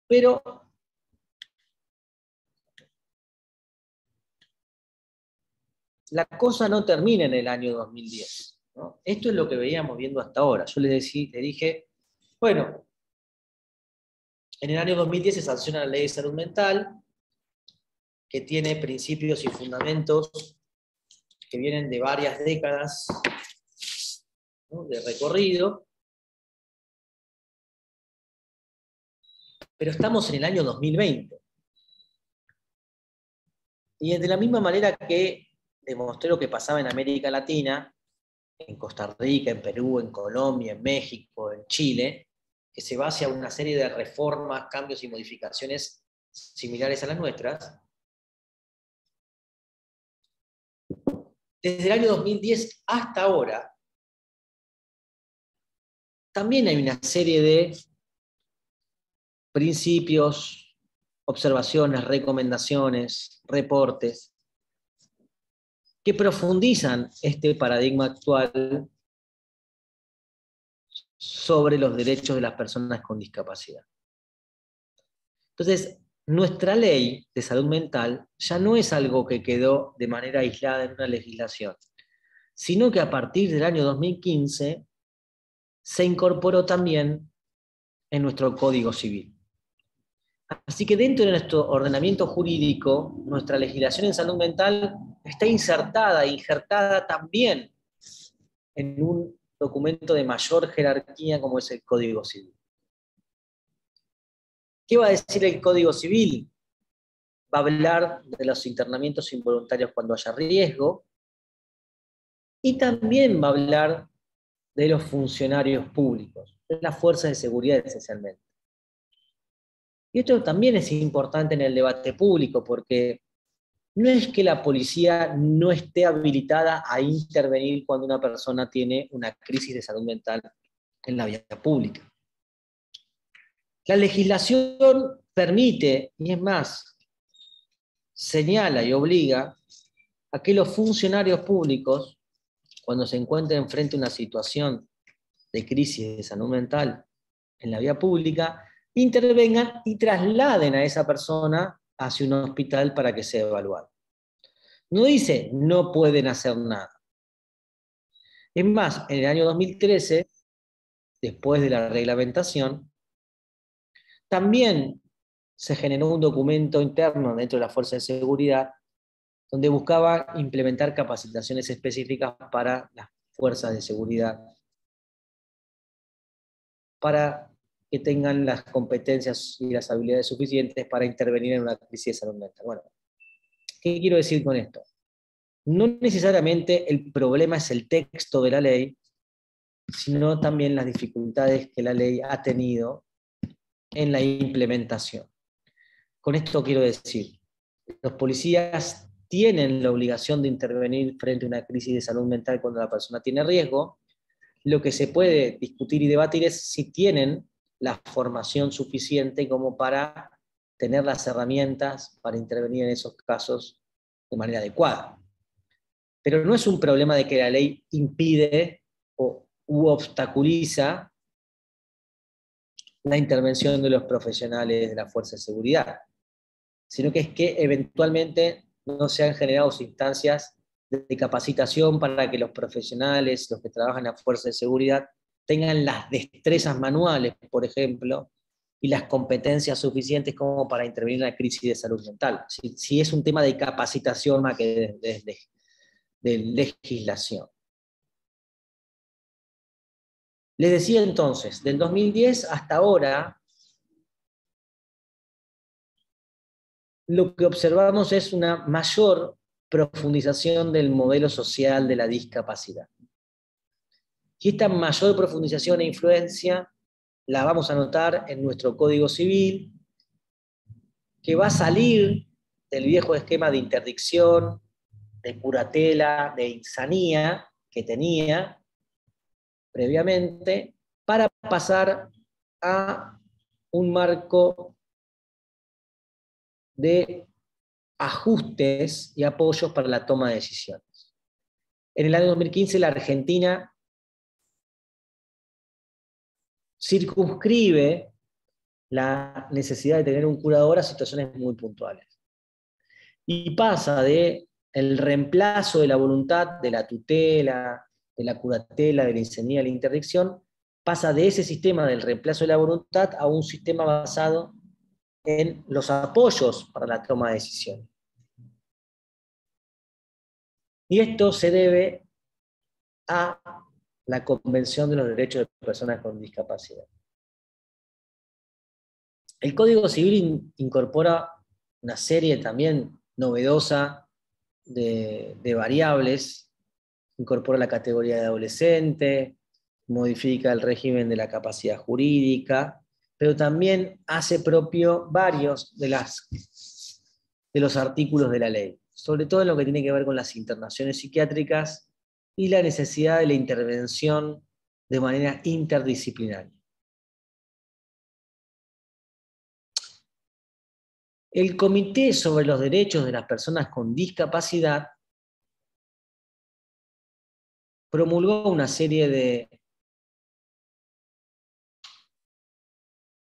Pero la cosa no termina en el año 2010, ¿no? Esto es lo que veíamos viendo hasta ahora. Yo le dije, bueno, en el año 2010 se sanciona la Ley de Salud Mental, que tiene principios y fundamentos que vienen de varias décadas, ¿no?, de recorrido. Pero estamos en el año 2020. Y de la misma manera que demostré lo que pasaba en América Latina, en Costa Rica, en Perú, en Colombia, en México, en Chile, que se va hacia una serie de reformas, cambios y modificaciones similares a las nuestras, desde el año 2010 hasta ahora, también hay una serie de principios, observaciones, recomendaciones, reportes, que profundizan este paradigma actual sobre los derechos de las personas con discapacidad. Entonces, nuestra ley de salud mental ya no es algo que quedó de manera aislada en una legislación, sino que a partir del año 2015 se incorporó también en nuestro Código Civil. Así que dentro de nuestro ordenamiento jurídico, nuestra legislación en salud mental está insertada e injertada también en un documento de mayor jerarquía como es el Código Civil. ¿Qué va a decir el Código Civil? Va a hablar de los internamientos involuntarios cuando haya riesgo y también va a hablar de los funcionarios públicos, de las fuerzas de seguridad esencialmente. Y esto también es importante en el debate público, porque no es que la policía no esté habilitada a intervenir cuando una persona tiene una crisis de salud mental en la vía pública. La legislación permite, y es más, señala y obliga a que los funcionarios públicos, cuando se encuentren frente a una situación de crisis de salud mental en la vía pública, intervengan y trasladen a esa persona hacia un hospital para que sea evaluado. No dice no pueden hacer nada. Es más, en el año 2013, después de la reglamentación, también se generó un documento interno dentro de la Fuerza de Seguridad donde buscaba implementar capacitaciones específicas para las fuerzas de seguridad, para que tengan las competencias y las habilidades suficientes para intervenir en una crisis de salud mental. Bueno, ¿qué quiero decir con esto? No necesariamente el problema es el texto de la ley, sino también las dificultades que la ley ha tenido en la implementación. Con esto quiero decir, los policías tienen la obligación de intervenir frente a una crisis de salud mental cuando la persona tiene riesgo. Lo que se puede discutir y debatir es si tienen la formación suficiente como para tener las herramientas para intervenir en esos casos de manera adecuada. Pero no es un problema de que la ley impide u obstaculiza la intervención de los profesionales de la Fuerza de Seguridad, sino que es que eventualmente no se han generado instancias de capacitación para que los profesionales, los que trabajan en la Fuerza de Seguridad, tengan las destrezas manuales, por ejemplo, y las competencias suficientes como para intervenir en la crisis de salud mental. Si es un tema de capacitación más que de legislación. Les decía entonces, del 2010 hasta ahora, lo que observamos es una mayor profundización del modelo social de la discapacidad. Y esta mayor profundización e influencia la vamos a notar en nuestro Código Civil, que va a salir del viejo esquema de interdicción, de curatela, de insanía que tenía previamente, para pasar a un marco de ajustes y apoyos para la toma de decisiones. En el año 2015 la Argentina circunscribe la necesidad de tener un curador a situaciones muy puntuales. Y pasa de el reemplazo de la voluntad, de la tutela, de la curatela, de la insanía, de la interdicción, pasa de ese sistema del reemplazo de la voluntad a un sistema basado en los apoyos para la toma de decisiones. Y esto se debe a la Convención de los Derechos de Personas con Discapacidad. El Código Civil incorpora una serie también novedosa de variables, incorpora la categoría de adolescente, modifica el régimen de la capacidad jurídica, pero también hace propio varios de los artículos de la ley, sobre todo en lo que tiene que ver con las internaciones psiquiátricas y la necesidad de la intervención de manera interdisciplinaria. El Comité sobre los Derechos de las Personas con Discapacidad promulgó una serie de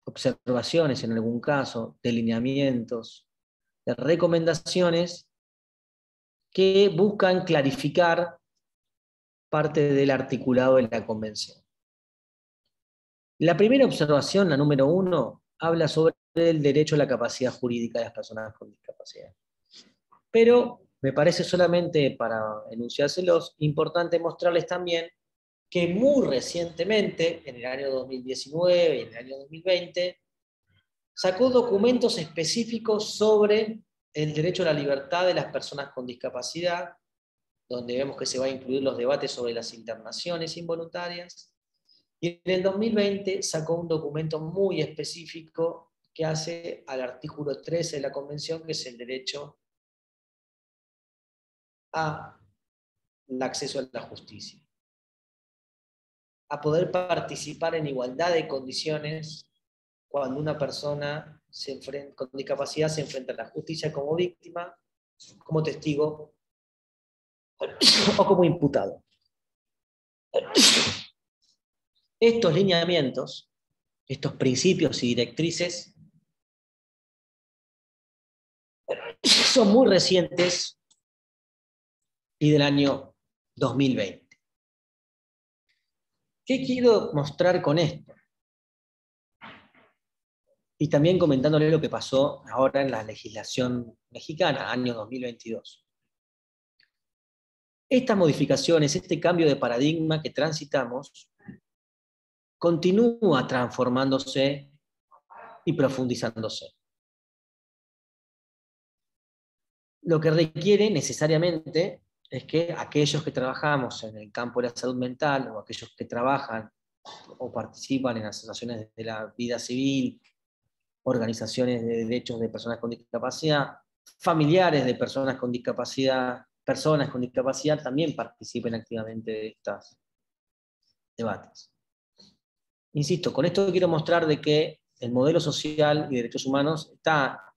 observaciones, en algún caso, de lineamientos, de recomendaciones que buscan clarificar parte del articulado de la Convención. La primera observación, la número 1, habla sobre el derecho a la capacidad jurídica de las personas con discapacidad. Pero me parece, solamente para enunciárselos, importante mostrarles también que muy recientemente, en el año 2019 y en el año 2020, sacó documentos específicos sobre el derecho a la libertad de las personas con discapacidad, donde vemos que se va a incluir los debates sobre las internaciones involuntarias. Y en el 2020 sacó un documento muy específico que hace al artículo 13 de la Convención, que es el derecho al acceso a la justicia, a poder participar en igualdad de condiciones cuando una persona con discapacidad se enfrenta a la justicia como víctima, como testigo o como imputado. Estos lineamientos, estos principios y directrices son muy recientes y del año 2020. ¿Qué quiero mostrar con esto? Y también comentándole lo que pasó ahora en la legislación mexicana, año 2022. Estas modificaciones, este cambio de paradigma que transitamos, continúa transformándose y profundizándose. Lo que requiere necesariamente es que aquellos que trabajamos en el campo de la salud mental, o aquellos que trabajan o participan en asociaciones de la vida civil, organizaciones de derechos de personas con discapacidad, familiares de personas con discapacidad, también participen activamente de estos debates. Insisto, con esto quiero mostrar de que el modelo social y derechos humanos está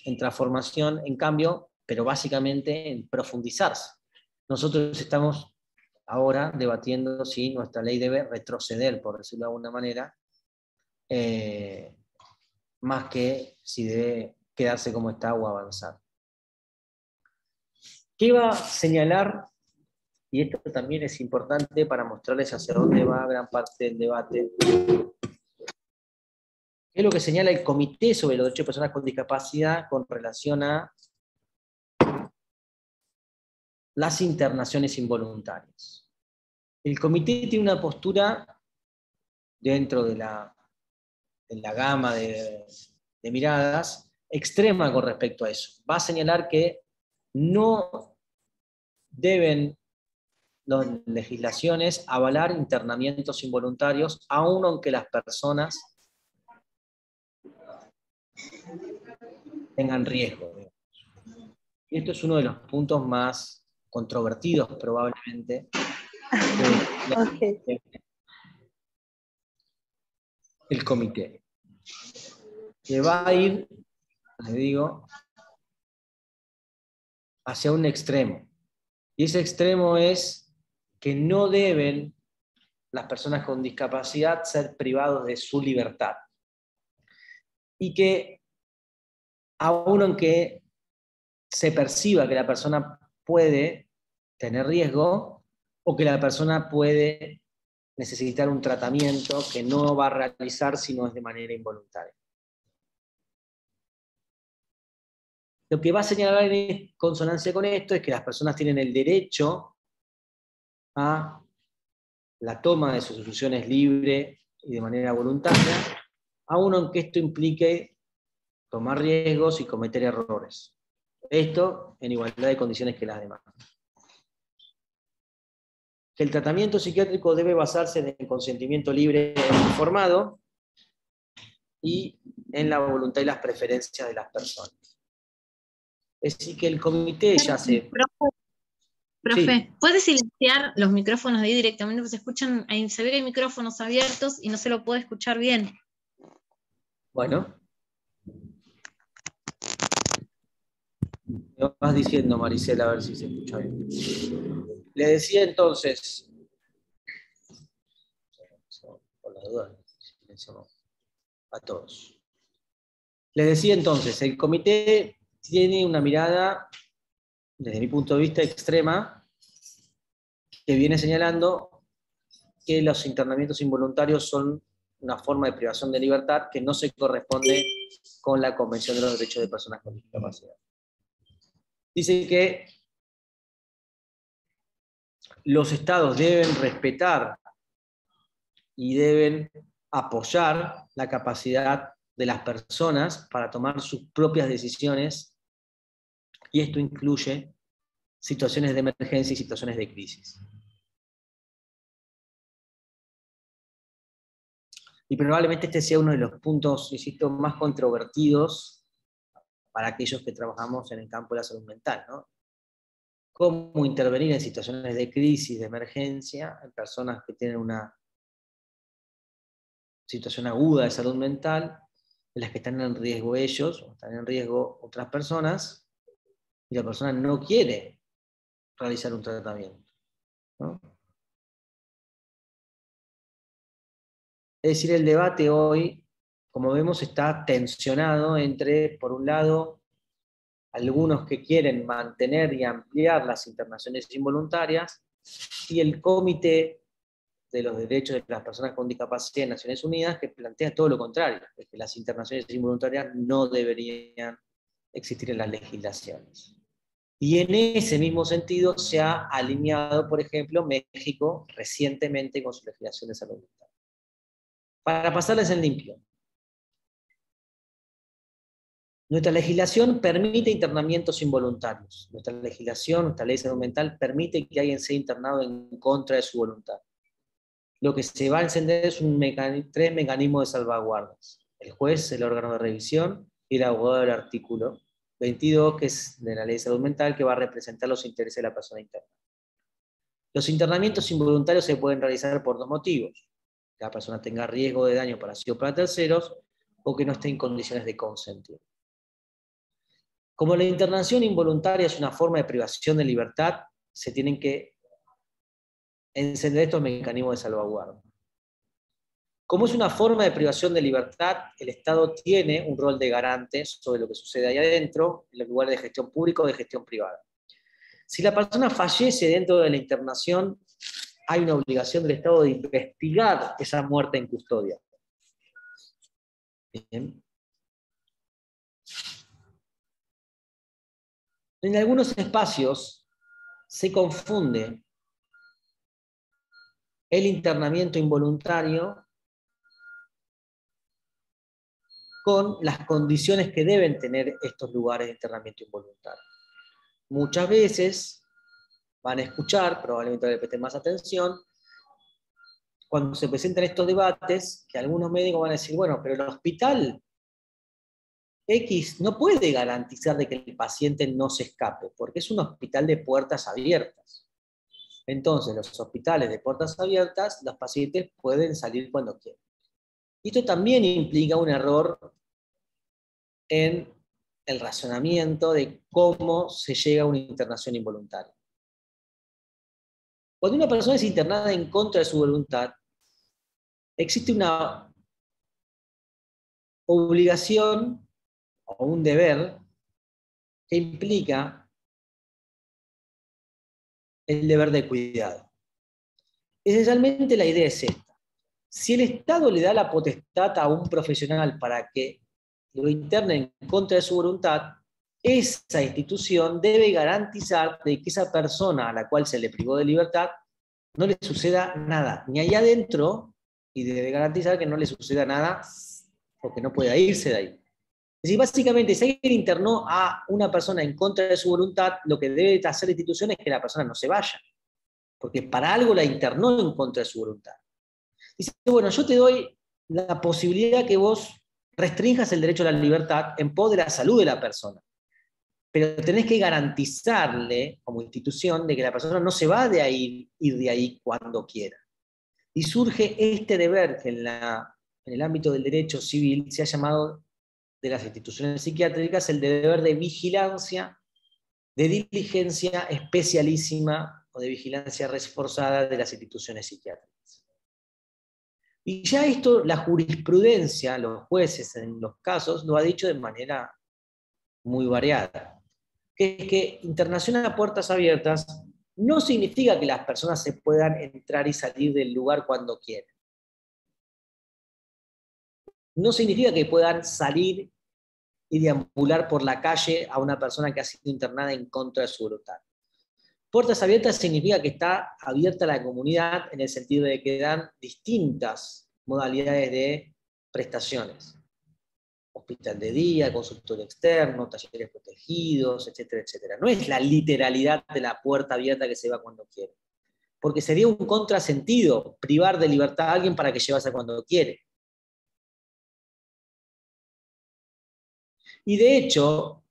en transformación, en cambio, pero básicamente en profundizarse. Nosotros estamos ahora debatiendo si nuestra ley debe retroceder, por decirlo de alguna manera, más que si debe quedarse como está o avanzar. ¿Qué iba a señalar? Y esto también es importante para mostrarles hacia dónde va gran parte del debate. ¿Qué es lo que señala el Comité sobre los Derechos de Personas con Discapacidad con relación a las internaciones involuntarias? El Comité tiene una postura dentro de la gama de miradas extrema con respecto a eso. Va a señalar que no deben las legislaciones avalar internamientos involuntarios, aun aunque las personas tengan riesgo. Y esto es uno de los puntos más controvertidos probablemente. Okay. El comité. Que va a ir, les digo, hacia un extremo. Y ese extremo es que no deben las personas con discapacidad ser privados de su libertad. Y que, aun aunque se perciba que la persona puede tener riesgo, o que la persona puede necesitar un tratamiento que no va a realizar si no es de manera involuntaria. Lo que va a señalar en consonancia con esto es que las personas tienen el derecho a la toma de sus decisiones libre y de manera voluntaria, aun aunque esto implique tomar riesgos y cometer errores. Esto en igualdad de condiciones que las demás. Que el tratamiento psiquiátrico debe basarse en el consentimiento libre e informado y en la voluntad y las preferencias de las personas. Es decir, que el comité ya se... Profe, sí. ¿puede silenciar los micrófonos de ahí directamente? Porque se escuchan, se ve que hay micrófonos abiertos y no se lo puede escuchar bien. Bueno. Me vas diciendo, Maricela, a ver si se escucha bien. Le decía entonces... Por las dudas, silenciamos a todos. Les decía entonces, el comité tiene una mirada, desde mi punto de vista, extrema, que viene señalando que los internamientos involuntarios son una forma de privación de libertad que no se corresponde con la Convención de los Derechos de Personas con Discapacidad. Dice que los estados deben respetar y deben apoyar la capacidad de las personas para tomar sus propias decisiones, y esto incluye situaciones de emergencia y situaciones de crisis. Y probablemente este sea uno de los puntos, insisto, más controvertidos para aquellos que trabajamos en el campo de la salud mental, ¿no? Cómo intervenir en situaciones de crisis, de emergencia, en personas que tienen una situación aguda de salud mental, en las que están en riesgo ellos, o están en riesgo otras personas, y la persona no quiere realizar un tratamiento, ¿no? Es decir, el debate hoy, como vemos, está tensionado entre, por un lado, algunos que quieren mantener y ampliar las internaciones involuntarias, y el Comité de los Derechos de las Personas con Discapacidad de Naciones Unidas, que plantea todo lo contrario, que las internaciones involuntarias no deberían existir en las legislaciones. Y en ese mismo sentido se ha alineado, por ejemplo, México recientemente con su legislación de salud mental. Para pasarles en limpio, nuestra legislación permite internamientos involuntarios. Nuestra legislación, nuestra ley de salud mental, permite que alguien sea internado en contra de su voluntad. Lo que se va a encender es tres mecanismos de salvaguardas. El juez, el órgano de revisión, y el abogado del artículo 22, que es de la ley de salud mental, que va a representar los intereses de la persona interna. Los internamientos involuntarios se pueden realizar por dos motivos: que la persona tenga riesgo de daño para sí o para terceros, o que no esté en condiciones de consentir. Como la internación involuntaria es una forma de privación de libertad, se tienen que encender estos mecanismos de salvaguarda. Como es una forma de privación de libertad, el Estado tiene un rol de garante sobre lo que sucede ahí adentro, en los lugares de gestión pública o de gestión privada. Si la persona fallece dentro de la internación, hay una obligación del Estado de investigar esa muerte en custodia. Bien. En algunos espacios se confunde el internamiento involuntario con las condiciones que deben tener estos lugares de internamiento involuntario. Muchas veces van a escuchar, probablemente le presten más atención, cuando se presentan estos debates, que algunos médicos van a decir, bueno, pero el hospital X no puede garantizar de que el paciente no se escape, porque es un hospital de puertas abiertas. Entonces, los hospitales de puertas abiertas, los pacientes pueden salir cuando quieran. Y esto también implica un error en el razonamiento de cómo se llega a una internación involuntaria. Cuando una persona es internada en contra de su voluntad, existe una obligación o un deber que implica el deber de cuidado. Esencialmente la idea es esta: si el Estado le da la potestad a un profesional para que lo interne en contra de su voluntad, esa institución debe garantizar de que esa persona a la cual se le privó de libertad no le suceda nada, ni allá adentro, y debe garantizar que no le suceda nada porque no pueda irse de ahí. Es decir, básicamente, si alguien internó a una persona en contra de su voluntad, lo que debe hacer la institución es que la persona no se vaya, porque para algo la internó en contra de su voluntad. Dice, bueno, yo te doy la posibilidad que vos restringas el derecho a la libertad en pos de la salud de la persona, pero tenés que garantizarle, como institución, de que la persona no se va de ahí, ir de ahí cuando quiera. Y surge este deber que en el ámbito del derecho civil se ha llamado, de las instituciones psiquiátricas, el deber de vigilancia, de diligencia especialísima o de vigilancia reforzada de las instituciones psiquiátricas. Y ya esto, la jurisprudencia, los jueces en los casos, lo ha dicho de manera muy variada, que es que internación a puertas abiertas no significa que las personas se puedan entrar y salir del lugar cuando quieran. No significa que puedan salir y deambular por la calle a una persona que ha sido internada en contra de su voluntad. Puertas abiertas significa que está abierta a la comunidad en el sentido de que dan distintas modalidades de prestaciones. Hospital de día, consultorio externo, talleres protegidos, etcétera, etcétera. No es la literalidad de la puerta abierta que se va cuando quiere. Porque sería un contrasentido privar de libertad a alguien para que llevase cuando quiere. Y de hecho,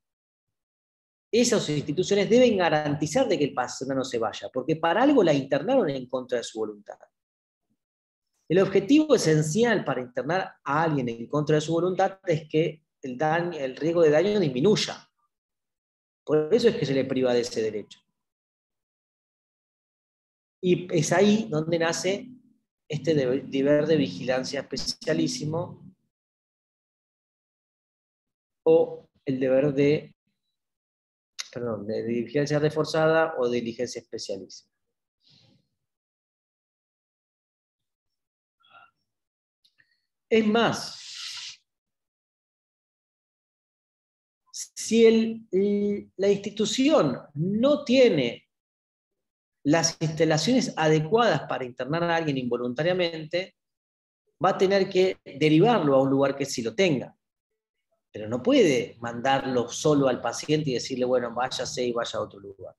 esas instituciones deben garantizar de que el paciente no se vaya, porque para algo la internaron en contra de su voluntad. El objetivo esencial para internar a alguien en contra de su voluntad es que el riesgo de daño disminuya. Por eso es que se le priva de ese derecho. Y es ahí donde nace este deber de vigilancia especialísimo o el deber de diligencia reforzada o diligencia especialísima. Es más, si la institución no tiene las instalaciones adecuadas para internar a alguien involuntariamente, va a tener que derivarlo a un lugar que sí lo tenga. Pero no puede mandarlo solo al paciente y decirle, bueno, váyase y vaya a otro lugar.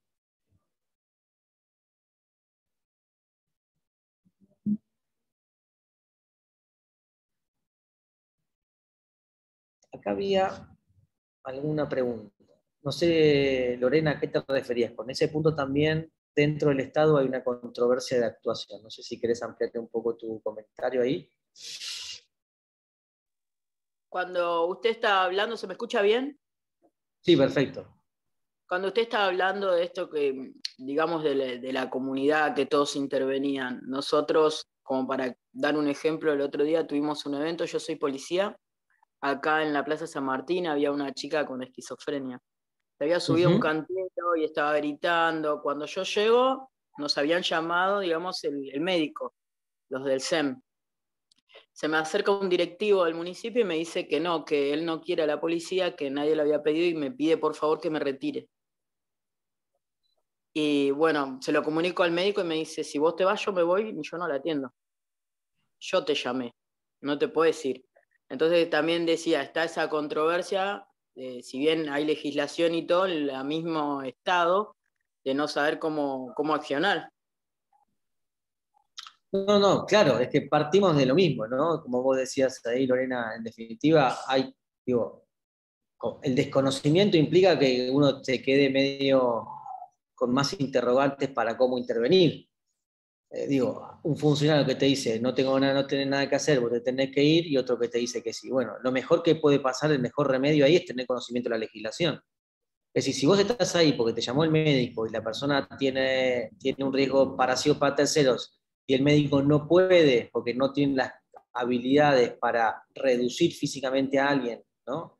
Acá había alguna pregunta. No sé, Lorena, ¿a qué te referías? Con ese punto también, dentro del Estado hay una controversia de actuación. No sé si querés ampliarte un poco tu comentario ahí. Cuando usted está hablando, ¿se me escucha bien? Sí, perfecto. Cuando usted está hablando de esto que, digamos, de la comunidad, que todos intervenían, nosotros, como para dar un ejemplo, el otro día tuvimos un evento, yo soy policía, acá en la Plaza San Martín había una chica con esquizofrenia. Se había subido un cantero y estaba gritando. Cuando yo llego, nos habían llamado, digamos, el médico, los del SEM. Se me acerca un directivo del municipio y me dice que él no quiere a la policía, que nadie le había pedido y me pide por favor que me retire. Y bueno, se lo comunico al médico y me dice, si vos te vas yo me voy y yo no la atiendo. Yo te llamé, no te puedo decir. Entonces también decía, está esa controversia, si bien hay legislación y todo, en el mismo Estado, de no saber cómo accionar. No, claro, es que partimos de lo mismo, ¿no? Como vos decías ahí, Lorena, en definitiva, el desconocimiento implica que uno se quede medio con más interrogantes para cómo intervenir. Un funcionario que te dice, no tenés nada que hacer, vos te tenés que ir, y otro que te dice que sí. Bueno, lo mejor que puede pasar, el mejor remedio ahí es tener conocimiento de la legislación. Es decir, si vos estás ahí porque te llamó el médico y la persona tiene un riesgo parecido para terceros y el médico no puede porque no tiene las habilidades para reducir físicamente a alguien, ¿no?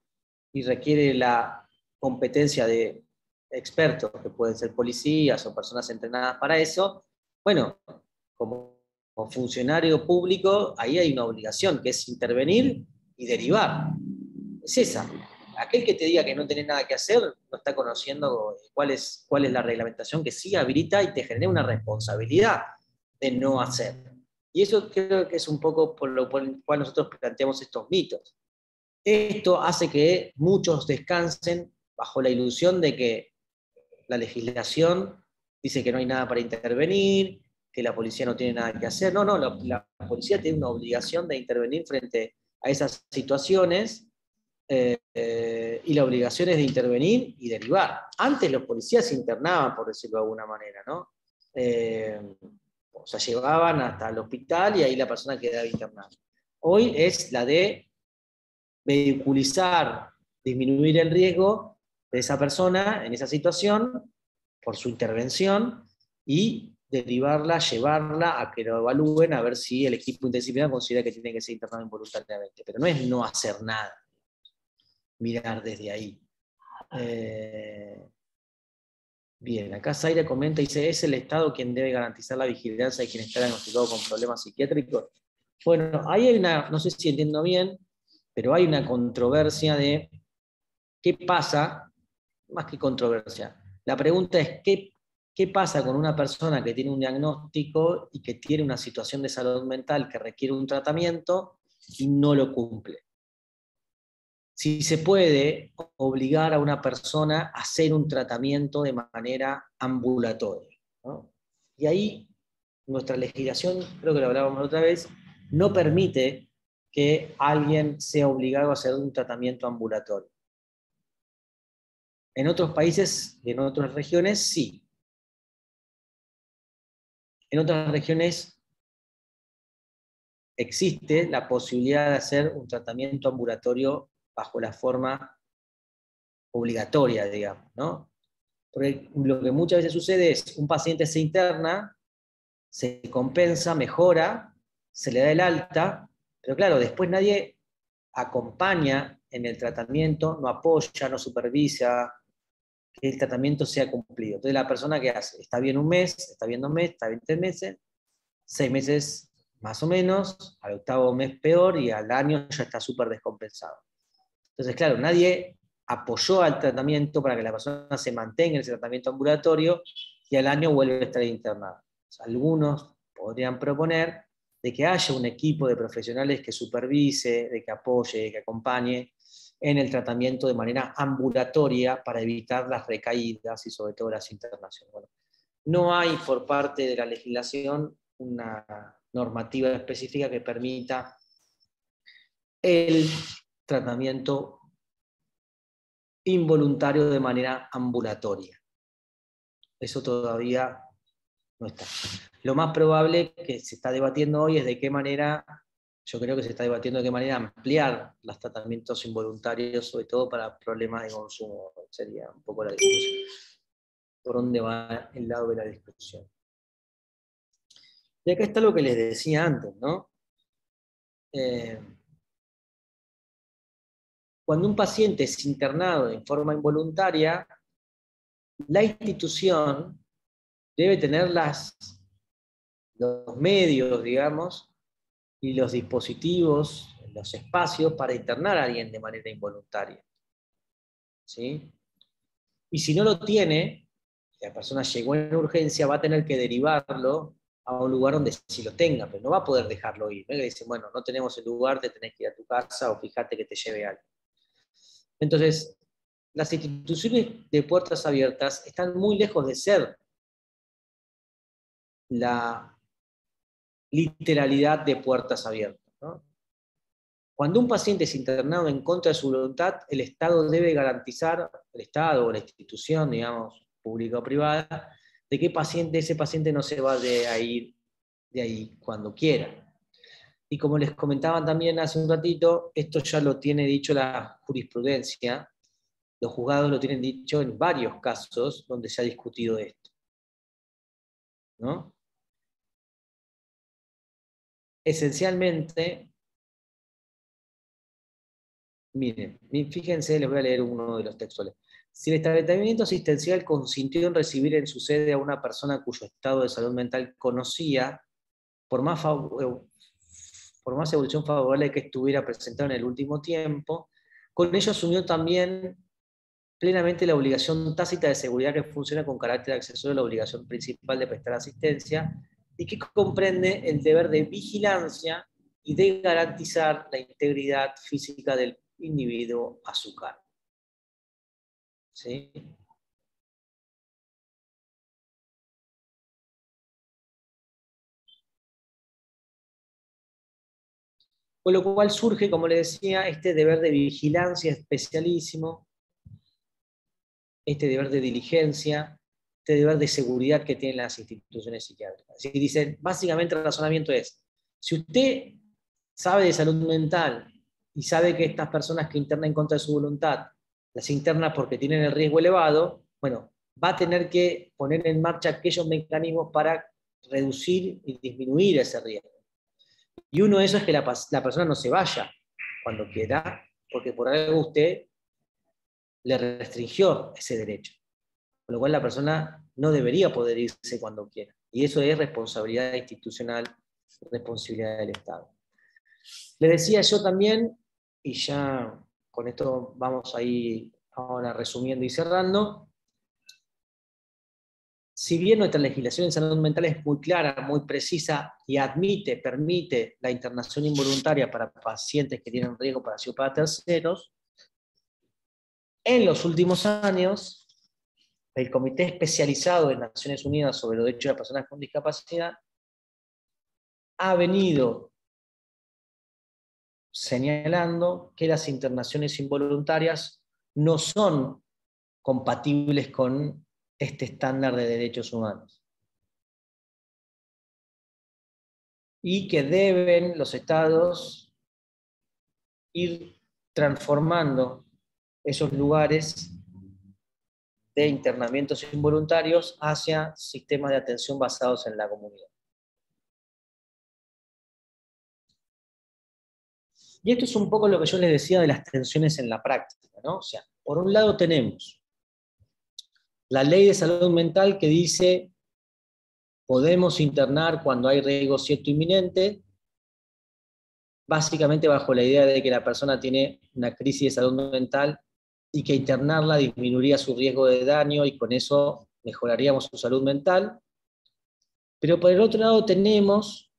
Y requiere la competencia de expertos, que pueden ser policías o personas entrenadas para eso, bueno, como funcionario público, ahí hay una obligación, que es intervenir y derivar. Es esa. Aquel que te diga que no tenés nada que hacer, no está conociendo cuál es la reglamentación que sí habilita y te genera una responsabilidad de no hacer. Y eso creo que es un poco por el cual nosotros planteamos estos mitos. Esto hace que muchos descansen bajo la ilusión de que la legislación dice que no hay nada para intervenir, que la policía no tiene nada que hacer. No, la policía tiene una obligación de intervenir frente a esas situaciones, y la obligación es de intervenir y derivar. Antes los policías se internaban, por decirlo de alguna manera, ¿no? O sea, llevaban hasta el hospital y ahí la persona quedaba internada. Hoy es la de vehiculizar, disminuir el riesgo de esa persona en esa situación por su intervención y derivarla, llevarla a que lo evalúen a ver si el equipo interdisciplinario considera que tiene que ser internado involuntariamente. Pero no es no hacer nada, mirar desde ahí. Bien, acá Zaira comenta y dice, ¿es el Estado quien debe garantizar la vigilancia de quien está diagnosticado con problemas psiquiátricos? Bueno, ahí hay una, no sé si entiendo bien, pero hay una controversia de qué pasa, más que controversia. La pregunta es, ¿qué pasa con una persona que tiene un diagnóstico y que tiene una situación de salud mental que requiere un tratamiento y no lo cumple? Si se puede obligar a una persona a hacer un tratamiento de manera ambulatoria, ¿no? Y ahí nuestra legislación, creo que lo hablábamos otra vez, no permite que alguien sea obligado a hacer un tratamiento ambulatorio. En otros países, en otras regiones, sí. En otras regiones existe la posibilidad de hacer un tratamiento ambulatorio bajo la forma obligatoria, digamos, ¿no? Porque lo que muchas veces sucede es, un paciente se interna, se compensa, mejora, se le da el alta, pero claro, después nadie acompaña en el tratamiento, no apoya, no supervisa que el tratamiento sea cumplido. Entonces la persona que hace, está bien un mes, está bien 2 meses, está bien 3 meses, 6 meses más o menos, al 8º mes peor y al año ya está súper descompensado. Entonces, claro, nadie apoyó al tratamiento para que la persona se mantenga en ese tratamiento ambulatorio y al año vuelve a estar internada. O sea, algunos podrían proponer de que haya un equipo de profesionales que supervise, de que apoye, de que acompañe en el tratamiento de manera ambulatoria para evitar las recaídas y sobre todo las internaciones. Bueno, no hay por parte de la legislación una normativa específica que permita el tratamiento involuntario de manera ambulatoria. Eso todavía no está. Lo más probable que se está debatiendo hoy es de qué manera, yo creo que se está debatiendo de qué manera ampliar los tratamientos involuntarios, sobre todo para problemas de consumo. Sería un poco la discusión. Por dónde va el lado de la discusión. Y acá está lo que les decía antes, ¿no? Cuando un paciente es internado en forma involuntaria, la institución debe tener los medios, digamos, y los dispositivos, los espacios para internar a alguien de manera involuntaria. ¿Sí? Y si no lo tiene, la persona llegó en urgencia, va a tener que derivarlo a un lugar donde sí lo tenga, pero no va a poder dejarlo ir. ¿No? Le dicen, bueno, no tenemos el lugar, te tenés que ir a tu casa o fíjate que te lleve algo. Entonces, las instituciones de puertas abiertas están muy lejos de ser la literalidad de puertas abiertas, ¿no? Cuando un paciente es internado en contra de su voluntad, el Estado debe garantizar, el Estado o la institución, digamos, pública o privada, de que ese paciente no se va de ahí cuando quiera. Y como les comentaba también hace un ratito, esto ya lo tiene dicho la jurisprudencia, los juzgados lo tienen dicho en varios casos donde se ha discutido esto, ¿no? Esencialmente, miren, fíjense, les voy a leer uno de los textuales. Si el establecimiento asistencial consintió en recibir en su sede a una persona cuyo estado de salud mental conocía, por más evolución favorable que estuviera presentado en el último tiempo, con ello asumió también plenamente la obligación tácita de seguridad que funciona con carácter accesorio a la obligación principal de prestar asistencia y que comprende el deber de vigilancia y de garantizar la integridad física del individuo a su cargo. ¿Sí? Con lo cual surge, como les decía, este deber de vigilancia especialísimo, este deber de diligencia, este deber de seguridad que tienen las instituciones psiquiátricas. Así que dicen, básicamente el razonamiento es, si usted sabe de salud mental y sabe que estas personas que internan en contra de su voluntad las interna porque tienen el riesgo elevado, bueno, va a tener que poner en marcha aquellos mecanismos para reducir y disminuir ese riesgo. Y uno de esos es que la persona no se vaya cuando quiera, porque por algo usted le restringió ese derecho. Con lo cual la persona no debería poder irse cuando quiera. Y eso es responsabilidad institucional, responsabilidad del Estado. Le decía yo también, y ya con esto vamos a ir ahora resumiendo y cerrando, si bien nuestra legislación en salud mental es muy clara, muy precisa y permite la internación involuntaria para pacientes que tienen riesgo para sí o para terceros, en los últimos años el Comité Especializado de Naciones Unidas sobre los Derechos de Personas con Discapacidad ha venido señalando que las internaciones involuntarias no son compatibles con este estándar de derechos humanos. Y que deben los estados ir transformando esos lugares de internamientos involuntarios hacia sistemas de atención basados en la comunidad. Y esto es un poco lo que yo les decía de las tensiones en la práctica, ¿no? O sea, por un lado tenemos la ley de salud mental que dice podemos internar cuando hay riesgo cierto inminente, básicamente bajo la idea de que la persona tiene una crisis de salud mental y que internarla disminuiría su riesgo de daño y con eso mejoraríamos su salud mental. Pero por el otro lado tenemos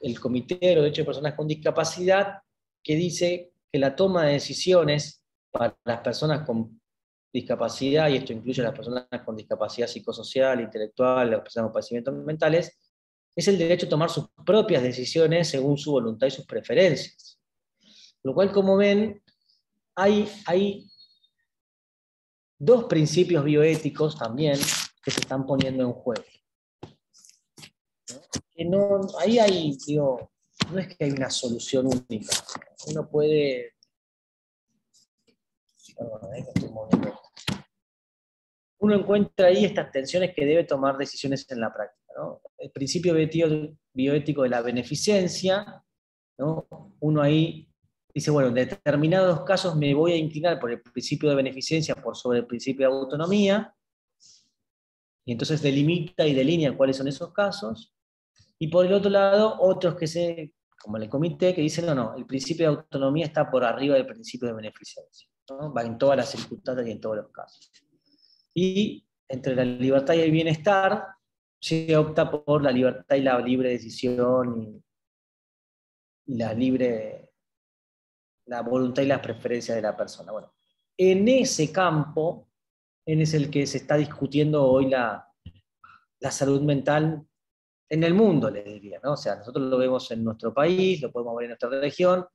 el Comité de los Derechos de Personas con Discapacidad que dice que la toma de decisiones para las personas con discapacidad, y esto incluye a las personas con discapacidad psicosocial, intelectual, las personas con padecimientos mentales, es el derecho a tomar sus propias decisiones según su voluntad y sus preferencias. Lo cual, como ven, hay dos principios bioéticos también que se están poniendo en juego. Que no, ahí hay, digo, no es que hay una solución única. Uno puede... Uno encuentra ahí estas tensiones que debe tomar decisiones en la práctica, ¿no? El principio bioético de la beneficencia, ¿no? Uno ahí dice, bueno, en determinados casos me voy a inclinar por el principio de beneficencia por sobre el principio de autonomía, y entonces delimita y delinea cuáles son esos casos, y por el otro lado, otros como el comité, que dicen, no, el principio de autonomía está por arriba del principio de beneficencia, ¿no? Va en todas las circunstancias y en todos los casos. Y entre la libertad y el bienestar se opta por la libertad y la libre decisión y la voluntad y las preferencias de la persona. Bueno, en ese campo es el que se está discutiendo hoy la salud mental en el mundo, les diría, ¿no? O sea, nosotros lo vemos en nuestro país, lo podemos ver en nuestra región,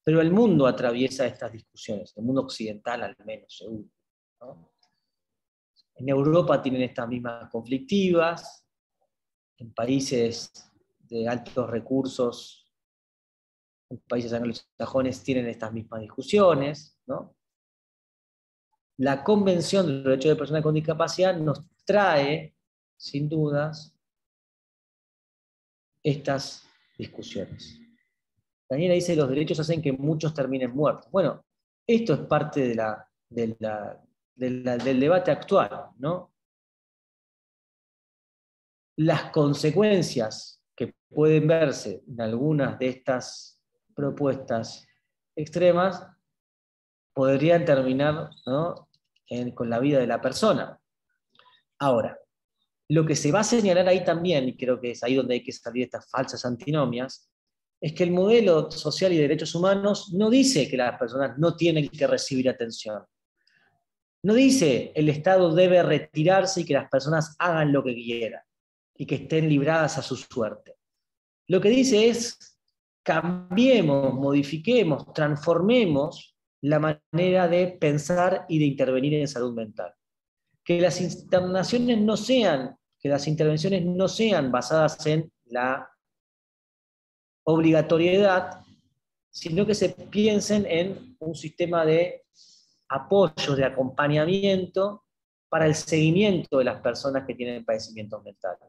pero el mundo atraviesa estas discusiones, el mundo occidental al menos, seguro, ¿no? En Europa tienen estas mismas conflictivas, en países de altos recursos, en países anglosajones tienen estas mismas discusiones, ¿no? La Convención de los Derechos de Personas con Discapacidad nos trae, sin dudas, estas discusiones. Daniela dice que los derechos hacen que muchos terminen muertos. Bueno, esto es parte del debate actual, ¿no? Las consecuencias que pueden verse en algunas de estas propuestas extremas podrían terminar, ¿no?, con la vida de la persona. Ahora, lo que se va a señalar ahí también, y creo que es ahí donde hay que salir de estas falsas antinomias, es que el modelo social y de derechos humanos no dice que las personas no tienen que recibir atención. No dice el Estado debe retirarse y que las personas hagan lo que quieran y que estén libradas a su suerte. Lo que dice es cambiemos, modifiquemos, transformemos la manera de pensar y de intervenir en salud mental. Que las internaciones no sean, que las intervenciones no sean basadas en la obligatoriedad, sino que se piensen en un sistema de apoyo, de acompañamiento para el seguimiento de las personas que tienen padecimientos mentales.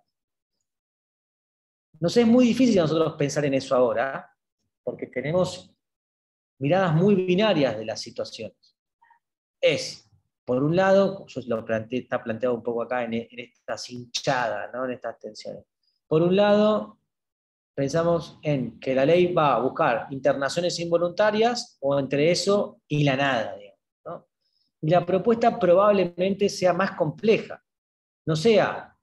Nos es muy difícil a nosotros pensar en eso ahora, porque tenemos miradas muy binarias de las situaciones. Por un lado, yo lo planteé, está planteado un poco acá en estas hinchadas, ¿no?, en estas tensiones. Por un lado, pensamos en que la ley va a buscar internaciones involuntarias o entre eso y la nada, digamos, ¿no? Y la propuesta probablemente sea más compleja, no sea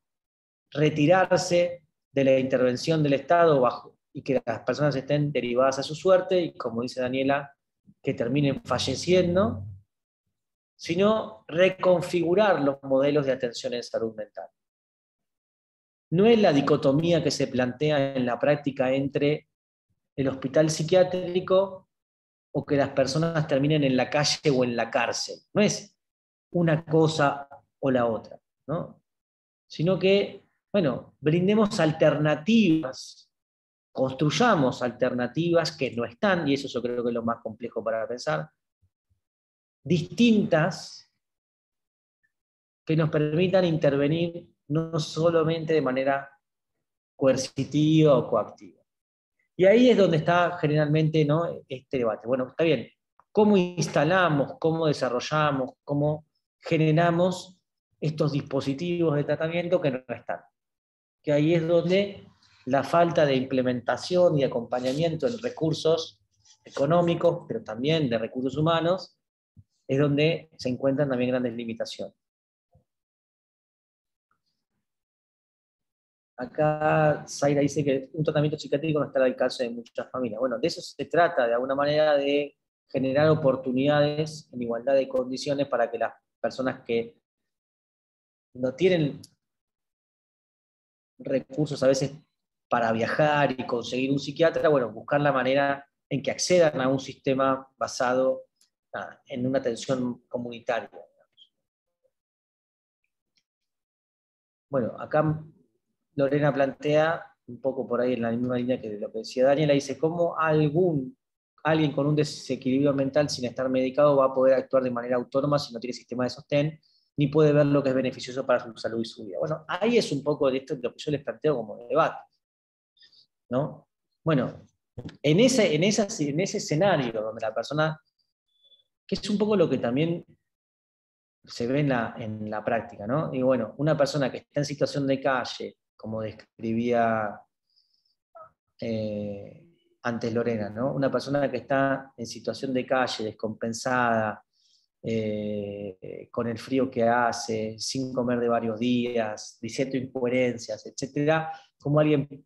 retirarse de la intervención del Estado y que las personas estén derivadas a su suerte y, como dice Daniela, que terminen falleciendo, sino reconfigurar los modelos de atención en salud mental. No es la dicotomía que se plantea en la práctica entre el hospital psiquiátrico o que las personas terminen en la calle o en la cárcel. No es una cosa o la otra, ¿no? Sino que, bueno, brindemos alternativas, construyamos alternativas que no están, y eso yo creo que es lo más complejo para pensar, distintas, que nos permitan intervenir no solamente de manera coercitiva o coactiva. Y ahí es donde está generalmente, ¿no?, este debate. Bueno, está bien, ¿cómo instalamos, cómo desarrollamos, cómo generamos estos dispositivos de tratamiento que no están? Que ahí es donde la falta de implementación y acompañamiento en recursos económicos, pero también de recursos humanos, es donde se encuentran también grandes limitaciones. Acá Zaira dice que un tratamiento psiquiátrico no está al alcance de muchas familias. Bueno, de eso se trata, de alguna manera, de generar oportunidades en igualdad de condiciones para que las personas que no tienen recursos a veces para viajar y conseguir un psiquiatra, bueno, buscar la manera en que accedan a un sistema basado en una atención comunitaria. Bueno, acá Lorena plantea, un poco por ahí en la misma línea que lo que decía Daniela, dice, ¿cómo alguien con un desequilibrio mental sin estar medicado va a poder actuar de manera autónoma si no tiene sistema de sostén, ni puede ver lo que es beneficioso para su salud y su vida? Bueno, ahí es un poco de esto lo que yo les planteo como debate, ¿no? Bueno, en ese escenario donde la persona, que es un poco lo que también se ve en la práctica, ¿no? Y bueno, una persona que está en situación de calle, como describía antes Lorena, ¿no? Una persona que está en situación de calle, descompensada, con el frío que hace, sin comer de varios días, diciendo incoherencias, etc., como alguien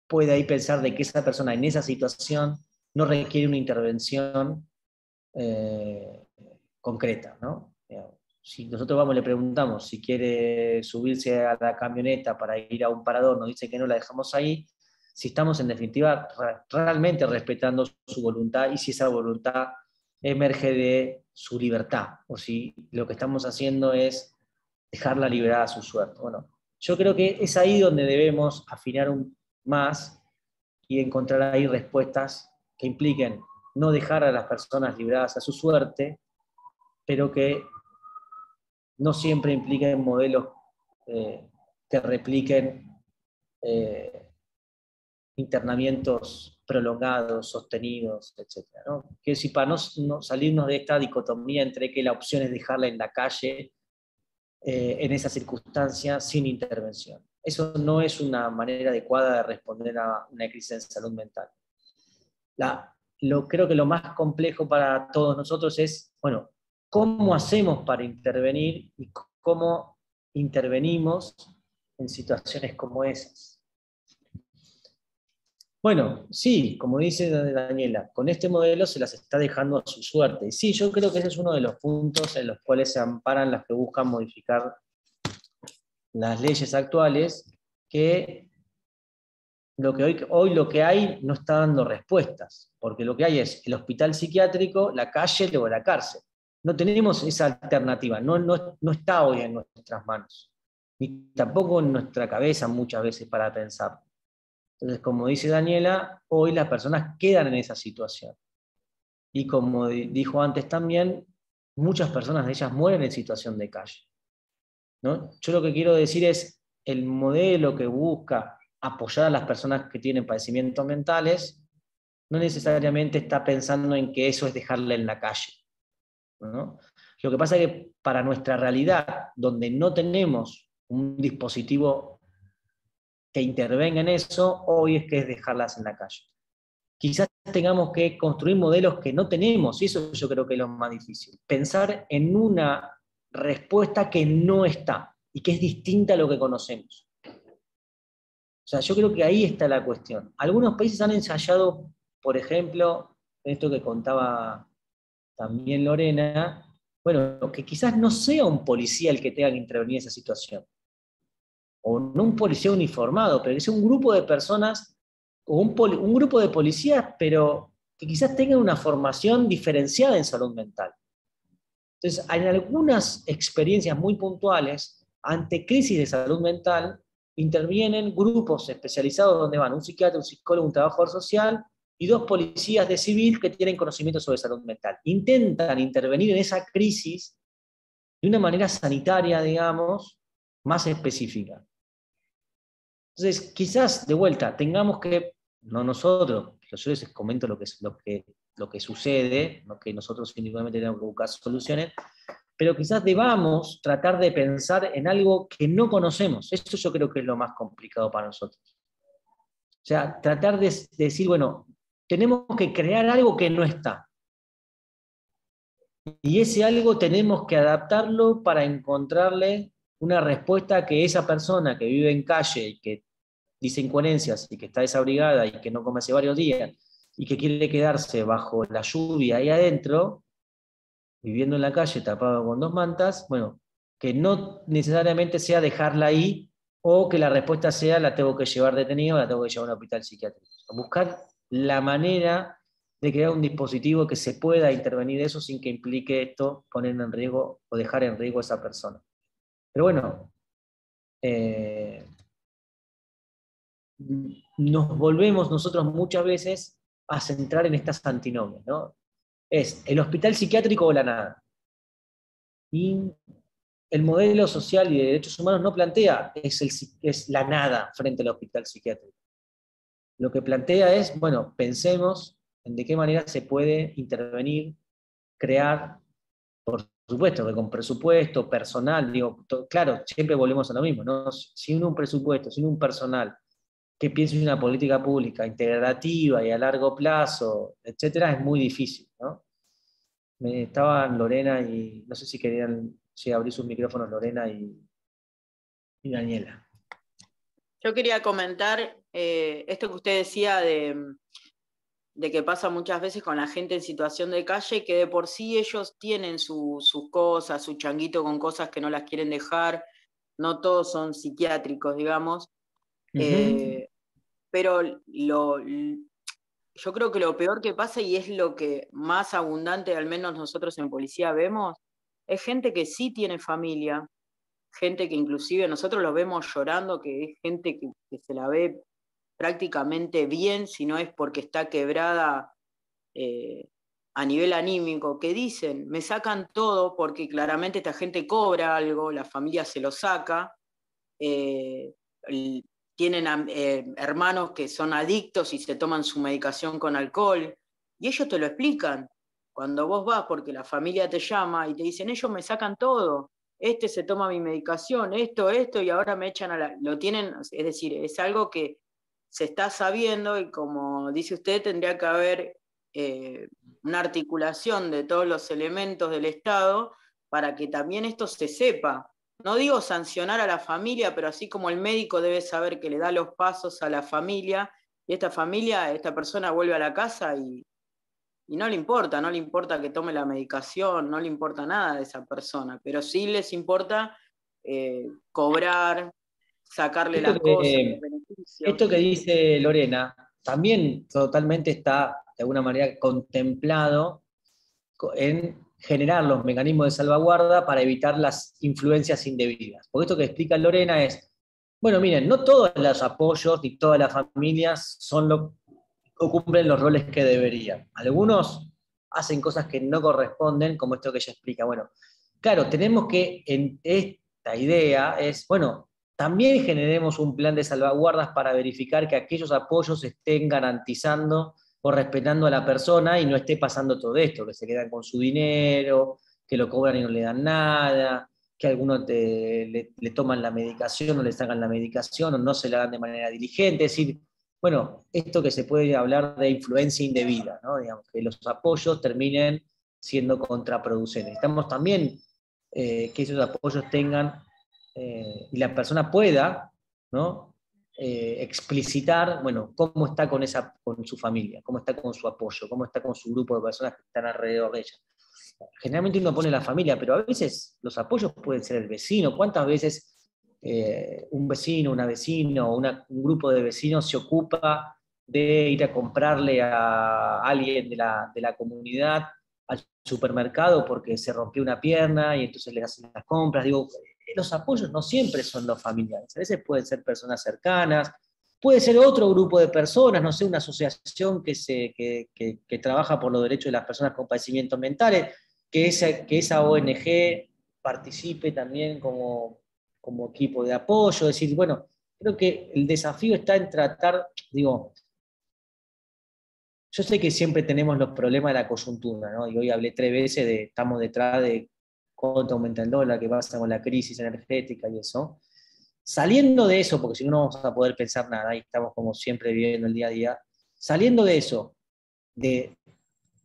puede ahí pensar de que esa persona en esa situación no requiere una intervención concreta, ¿no? Si nosotros vamos y le preguntamos si quiere subirse a la camioneta para ir a un parador, nos dice que no, la dejamos ahí, si estamos en definitiva realmente respetando su voluntad y si esa voluntad emerge de su libertad, o si lo que estamos haciendo es dejarla liberada a su suerte. Bueno, yo creo que es ahí donde debemos afinar más y encontrar ahí respuestas que impliquen no dejar a las personas liberadas a su suerte, pero que no siempre impliquen modelos que repliquen internamientos prolongados, sostenidos, etc., ¿no? Que si para no salirnos de esta dicotomía entre que la opción es dejarla en la calle en esa circunstancia sin intervención. Eso no es una manera adecuada de responder a una crisis en salud mental. Creo que lo más complejo para todos nosotros es, bueno, ¿cómo hacemos para intervenir y cómo intervenimos en situaciones como esas? Bueno, sí, como dice Daniela, con este modelo se las está dejando a su suerte. Y sí, yo creo que ese es uno de los puntos en los cuales se amparan las que buscan modificar las leyes actuales, que hoy lo que hay no está dando respuestas, porque lo que hay es el hospital psiquiátrico, la calle o la cárcel. No tenemos esa alternativa, no está hoy en nuestras manos, ni tampoco en nuestra cabeza muchas veces para pensar. Entonces, como dice Daniela, hoy las personas quedan en esa situación. Y como dijo antes también, muchas personas de ellas mueren en situación de calle, ¿no? Yo lo que quiero decir es, el modelo que busca apoyar a las personas que tienen padecimientos mentales no necesariamente está pensando en que eso es dejarla en la calle, ¿no? Lo que pasa es que para nuestra realidad, donde no tenemos un dispositivo que intervenga en eso, hoy es que es dejarlas en la calle. Quizás tengamos que construir modelos que no tenemos, y eso yo creo que es lo más difícil. Pensar en una respuesta que no está, y que es distinta a lo que conocemos. O sea, yo creo que ahí está la cuestión. Algunos países han ensayado, por ejemplo, esto que contaba también Lorena, bueno, que quizás no sea un policía el que tenga que intervenir en esa situación, o no un policía uniformado, pero que sea un grupo de personas, o un grupo de policías, pero que quizás tengan una formación diferenciada en salud mental. Entonces, en algunas experiencias muy puntuales, ante crisis de salud mental, intervienen grupos especializados donde van un psiquiatra, un psicólogo, un trabajador social y 2 policías de civil que tienen conocimiento sobre salud mental. Intentan intervenir en esa crisis de una manera sanitaria, digamos, más específica. Entonces, quizás, de vuelta, tengamos que, no nosotros, yo les comento lo que sucede, no que nosotros individualmente tenemos que buscar soluciones, pero quizás debamos tratar de pensar en algo que no conocemos. Eso yo creo que es lo más complicado para nosotros. O sea, tratar de decir, bueno, tenemos que crear algo que no está. Y ese algo tenemos que adaptarlo para encontrarle una respuesta que esa persona que vive en calle y que dice incoherencias y que está desabrigada y que no come hace varios días y que quiere quedarse bajo la lluvia ahí adentro, viviendo en la calle tapado con 2 mantas, bueno, que no necesariamente sea dejarla ahí o que la respuesta sea la tengo que llevar detenida o la tengo que llevar a un hospital psiquiátrico. Buscar la manera de crear un dispositivo que se pueda intervenir eso sin que implique esto poner en riesgo o dejar en riesgo a esa persona. Pero bueno, nos volvemos nosotros muchas veces a centrar en estas antinomias, ¿no? Es el hospital psiquiátrico o la nada. Y el modelo social y de derechos humanos no plantea es la nada frente al hospital psiquiátrico. Lo que plantea es, bueno, pensemos en de qué manera se puede intervenir, crear, por supuesto, que con presupuesto, personal, digo, claro, siempre volvemos a lo mismo, ¿no? Sin un presupuesto, sin un personal que piense en una política pública integrativa y a largo plazo, etcétera, es muy difícil, ¿no? Estaban Lorena y, no sé si querían, si abrir sus micrófonos Lorena y Daniela. Yo quería comentar esto que usted decía de que pasa muchas veces con la gente en situación de calle, que de por sí ellos tienen sus cosas, su changuito con cosas que no las quieren dejar, no todos son psiquiátricos, digamos, pero yo creo que lo peor que pasa, y es lo que más abundante, al menos nosotros en policía vemos, es gente que sí tiene familia, gente que inclusive nosotros los vemos llorando, que es gente que se la ve prácticamente bien, si no es porque está quebrada a nivel anímico, que dicen, me sacan todo porque claramente esta gente cobra algo, la familia se lo saca, tienen hermanos que son adictos y se toman su medicación con alcohol, y ellos te lo explican. Cuando vos vas porque la familia te llama y te dicen, ellos me sacan todo, este se toma mi medicación, esto, y ahora me echan a la... Lo tienen, es decir, es algo que se está sabiendo y como dice usted, tendría que haber una articulación de todos los elementos del Estado para que también esto se sepa. No digo sancionar a la familia, pero así como el médico debe saber que le da los pasos a la familia, y esta persona vuelve a la casa y no le importa que tome la medicación, no le importa nada de esa persona, pero sí les importa cobrar, sacarle las cosas, los beneficios. Esto que dice Lorena también totalmente está, de alguna manera, contemplado en generar los mecanismos de salvaguarda para evitar las influencias indebidas. Porque esto que explica Lorena es, bueno, miren, no todos los apoyos ni todas las familias o cumplen los roles que deberían. Algunos hacen cosas que no corresponden, como esto que ella explica. Bueno, claro, tenemos que, en esta idea es, bueno, también generemos un plan de salvaguardas para verificar que aquellos apoyos estén garantizando o respetando a la persona y no esté pasando todo esto, que se quedan con su dinero, que lo cobran y no le dan nada, que algunos le toman la medicación o le sacan la medicación o no se la dan de manera diligente. Es decir, bueno, esto que se puede hablar de influencia indebida, ¿no? Digamos, que los apoyos terminen siendo contraproducentes. Necesitamos también que esos apoyos tengan y la persona pueda, ¿no? Explicitar, bueno, cómo está con su familia, cómo está con su apoyo, cómo está con su grupo de personas que están alrededor de ella. Generalmente uno pone la familia, pero a veces los apoyos pueden ser el vecino. ¿Cuántas veces un vecino, una vecina o un grupo de vecinos se ocupa de ir a comprarle a alguien de la comunidad al supermercado porque se rompió una pierna y entonces le hacen las compras. Digo, los apoyos no siempre son los familiares, a veces pueden ser personas cercanas, puede ser otro grupo de personas, no sé, una asociación que trabaja por los derechos de las personas con padecimientos mentales, que esa ONG participe también como equipo de apoyo. Es decir, bueno, creo que el desafío está en tratar, digo, yo sé que siempre tenemos los problemas de la coyuntura, ¿no? Y hoy hablé 3 veces de estamos detrás de cuánto aumenta el dólar, qué pasa con la crisis energética y eso. Saliendo de eso, porque si no, no vamos a poder pensar nada, y estamos como siempre viviendo el día a día, saliendo de eso, de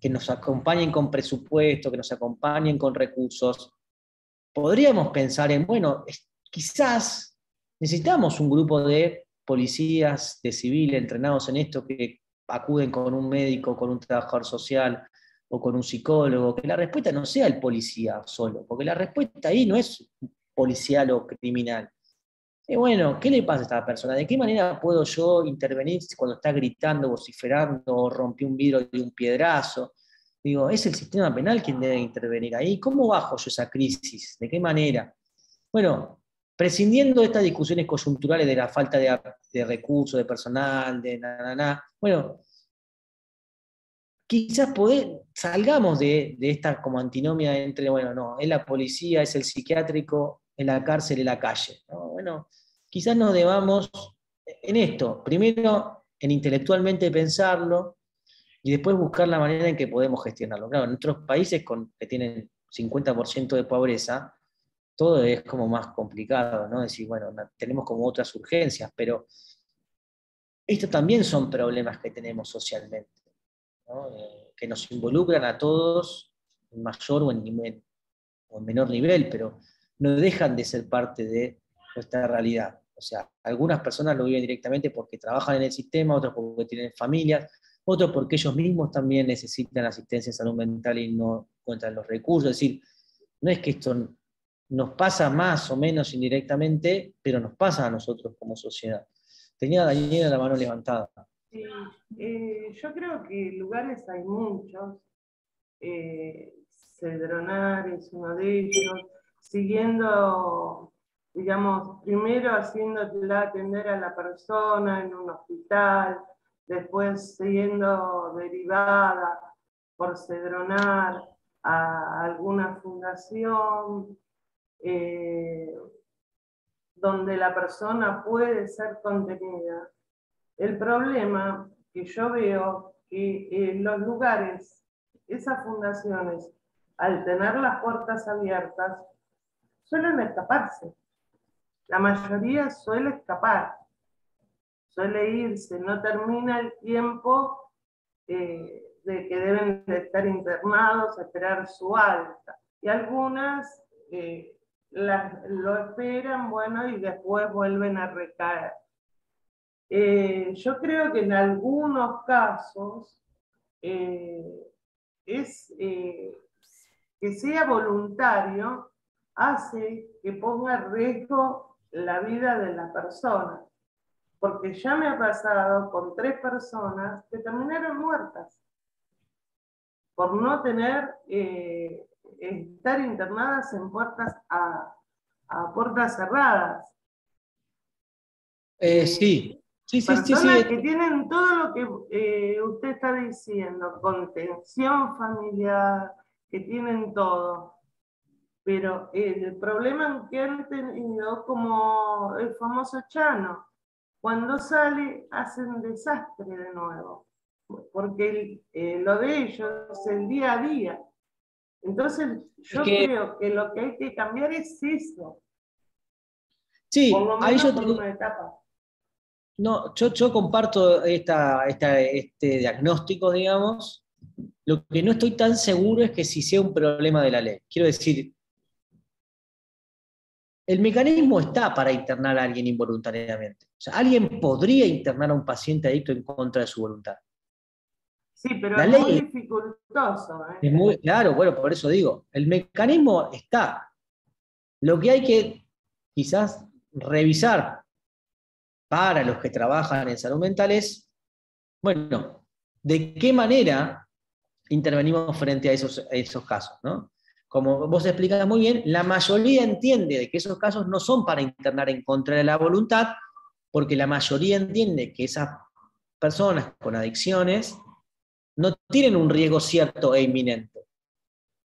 que nos acompañen con presupuesto, que nos acompañen con recursos, podríamos pensar en, bueno, quizás necesitamos un grupo de policías, de civiles entrenados en esto, que acuden con un médico, con un trabajador social o con un psicólogo, que la respuesta no sea el policía solo, porque la respuesta ahí no es policial o criminal. Bueno, ¿qué le pasa a esta persona? ¿De qué manera puedo yo intervenir cuando está gritando, vociferando, o rompió un vidrio de un piedrazo? Digo, ¿es el sistema penal quien debe intervenir ahí? ¿Cómo bajo yo esa crisis? ¿De qué manera? Bueno, prescindiendo de estas discusiones coyunturales de la falta de recursos, de personal, bueno, quizás salgamos de esta como antinomia entre, bueno, no, es la policía, es el psiquiátrico, es la cárcel, es la calle, ¿no? Bueno, quizás nos debamos en esto, primero en intelectualmente pensarlo y después buscar la manera en que podemos gestionarlo. Claro, en otros países que tienen 50% de pobreza, todo es como más complicado, ¿no? Es decir, bueno, tenemos como otras urgencias, pero estos también son problemas que tenemos socialmente, ¿no? Que nos involucran a todos en mayor o en menor nivel, pero no dejan de ser parte de nuestra realidad. O sea, algunas personas lo viven directamente porque trabajan en el sistema, otros porque tienen familias, otros porque ellos mismos también necesitan asistencia en salud mental y no encuentran los recursos. Es decir, no es que esto nos pasa más o menos indirectamente, pero nos pasa a nosotros como sociedad. Tenía a Daniela la mano levantada. Sí, yo creo que lugares hay muchos. Cedronar es uno de ellos, siguiendo, digamos, primero haciéndola atender a la persona en un hospital, después siendo derivada por Cedronar a alguna fundación, donde la persona puede ser contenida. El problema que yo veo que los lugares, esas fundaciones, al tener las puertas abiertas, suelen escaparse. La mayoría suele escapar, suele irse, no termina el tiempo de que deben de estar internados, esperar su alta. Y algunas lo esperan, bueno, y después vuelven a recaer. Yo creo que en algunos casos que sea voluntario hace que ponga en riesgo la vida de la persona. Porque ya me ha pasado con 3 personas que terminaron muertas por no tener, estar internadas en a puertas cerradas. Sí. Sí. Personas que tienen todo lo que usted está diciendo, contención familiar, que tienen todo. Pero el problema que han tenido, como el famoso Chano, cuando sale hacen desastre de nuevo, porque lo de ellos es el día a día. Entonces yo creo que lo que hay que cambiar es eso. Sí, por lo menos por una etapa. No, yo comparto este diagnóstico, digamos. Lo que no estoy tan seguro es que si sea un problema de la ley. Quiero decir, el mecanismo está para internar a alguien involuntariamente. O sea, alguien podría internar a un paciente adicto en contra de su voluntad. Sí, pero la es ley muy dificultoso. Es muy claro, bueno, por eso digo, el mecanismo está. Lo que hay que quizás revisar para los que trabajan en salud mental es, bueno, ¿de qué manera intervenimos frente a esos casos, ¿no? Como vos explicás muy bien, la mayoría entiende de que esos casos no son para internar en contra de la voluntad, porque la mayoría entiende que esas personas con adicciones no tienen un riesgo cierto e inminente.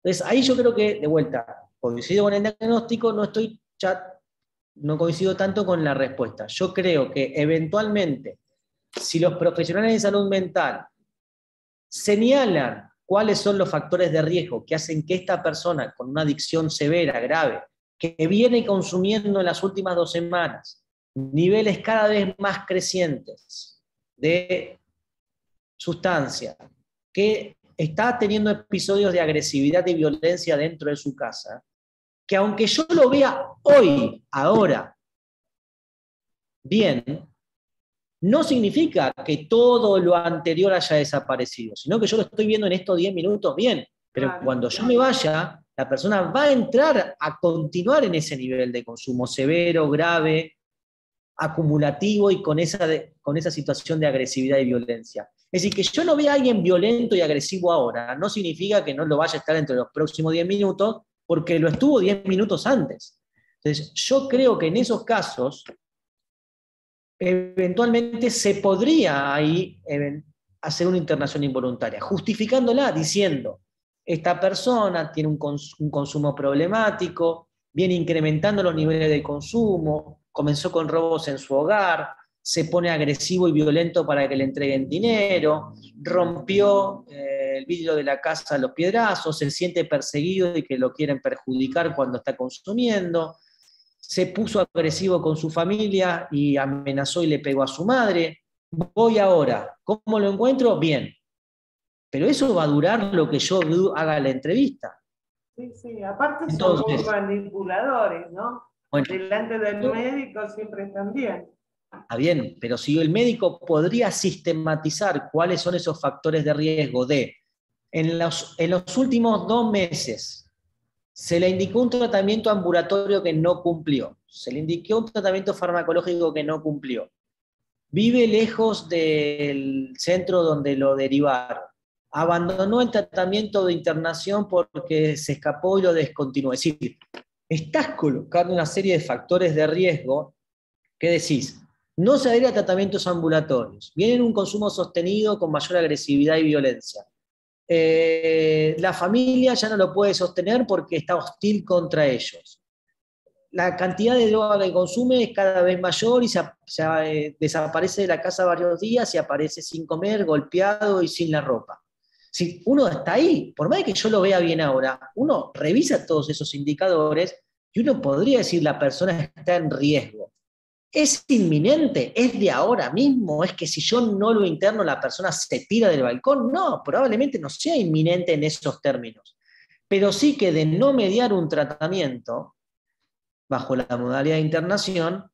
Entonces, ahí yo creo que, de vuelta, coincido con el diagnóstico, no coincido tanto con la respuesta. Yo creo que eventualmente, si los profesionales de salud mental señalan cuáles son los factores de riesgo que hacen que esta persona con una adicción severa, grave, que viene consumiendo en las últimas 2 semanas niveles cada vez más crecientes de sustancia, que está teniendo episodios de agresividad y violencia dentro de su casa, que aunque yo lo vea hoy, ahora, bien, no significa que todo lo anterior haya desaparecido, sino que yo lo estoy viendo en estos 10 minutos bien, pero Claro. cuando yo me vaya, la persona va a entrar a continuar en ese nivel de consumo severo, grave, acumulativo y con esa situación de agresividad y violencia. Es decir, que yo no vea a alguien violento y agresivo ahora, no significa que no lo vaya a estar entre los próximos 10 minutos, porque lo estuvo 10 minutos antes. Entonces, yo creo que en esos casos, eventualmente se podría ahí hacer una internación involuntaria, justificándola, diciendo, esta persona tiene un consumo problemático, viene incrementando los niveles de consumo, comenzó con robos en su hogar, se pone agresivo y violento para que le entreguen dinero, rompió el vidrio de la casa a los piedrazos, se siente perseguido y que lo quieren perjudicar cuando está consumiendo, se puso agresivo con su familia y amenazó y le pegó a su madre. Voy ahora. ¿Cómo lo encuentro? Bien. Pero eso va a durar lo que yo haga la entrevista. Sí, sí, aparte Entonces, son muy manipuladores, ¿no? Bueno, Delante del médico siempre están bien. está bien, pero si el médico podría sistematizar cuáles son esos factores de riesgo de, en los últimos 2 meses, se le indicó un tratamiento ambulatorio que no cumplió, se le indicó un tratamiento farmacológico que no cumplió, vive lejos del centro donde lo derivaron, abandonó el tratamiento de internación porque se escapó y lo descontinuó. Es decir, estás colocando una serie de factores de riesgo que decís, no se adhiere a tratamientos ambulatorios, viene un consumo sostenido con mayor agresividad y violencia. La familia ya no lo puede sostener porque está hostil contra ellos. La cantidad de droga que consume es cada vez mayor y desaparece de la casa varios días y aparece sin comer, golpeado y sin la ropa. Si uno está ahí, por más que yo lo vea bien ahora, uno revisa todos esos indicadores y uno podría decir la persona está en riesgo. ¿Es inminente? ¿Es de ahora mismo? ¿Es que si yo no lo interno la persona se tira del balcón? No, probablemente no sea inminente en esos términos. Pero sí que de no mediar un tratamiento bajo la modalidad de internación,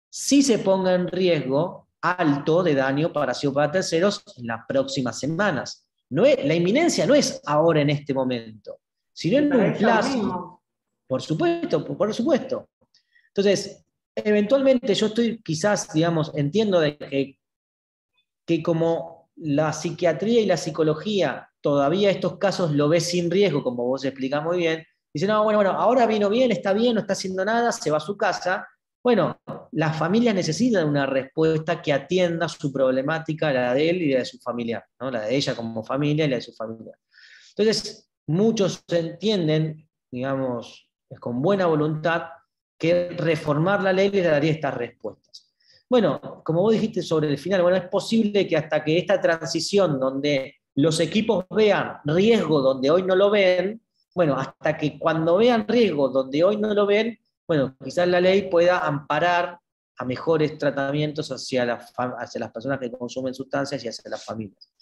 sí se ponga en riesgo alto de daño para sí o para terceros en las próximas semanas. La inminencia no es ahora en este momento, sino en un plazo. Por supuesto, por supuesto. Entonces, eventualmente yo estoy quizás, digamos, entiendo de que como la psiquiatría y la psicología todavía estos casos lo ve sin riesgo, como vos explicás muy bien, dicen, no, bueno, ahora vino bien, no está haciendo nada, se va a su casa. Bueno, las familias necesitan una respuesta que atienda su problemática, la de él y la de su familiar, ¿no? La de ella como familia y la de su familia. Entonces, muchos entienden, digamos, con buena voluntad, que reformar la ley les daría estas respuestas. Bueno, como vos dijiste sobre el final, bueno, es posible que hasta que esta transición donde los equipos vean riesgo donde hoy no lo ven, bueno, hasta que cuando vean riesgo donde hoy no lo ven, bueno, quizás la ley pueda amparar a mejores tratamientos hacia las personas que consumen sustancias y hacia las familias.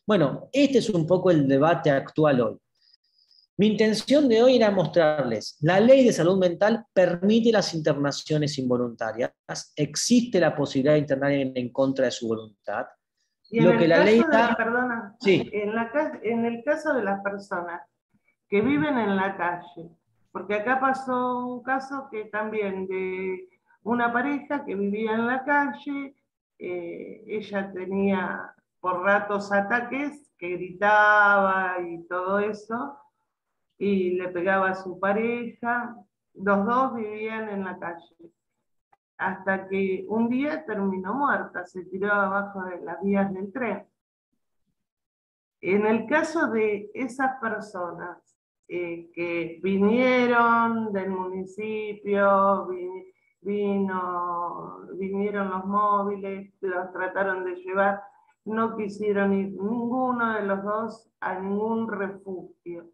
Bueno, este es un poco el debate actual hoy. Mi intención de hoy era mostrarles, la ley de salud mental permite las internaciones involuntarias, existe la posibilidad de internar en contra de su voluntad. Y lo que la ley da, perdona, sí. en el caso de las personas que viven en la calle, porque acá pasó un caso que también de una pareja que vivía en la calle, ella tenía por ratos ataques, que gritaba y todo eso, y le pegaba a su pareja. Los dos vivían en la calle. Hasta que un día terminó muerta, se tiró abajo de las vías del tren. En el caso de esas personas que vinieron del municipio, vinieron los móviles, los trataron de llevar, no quisieron ir ninguno de los dos a ningún refugio.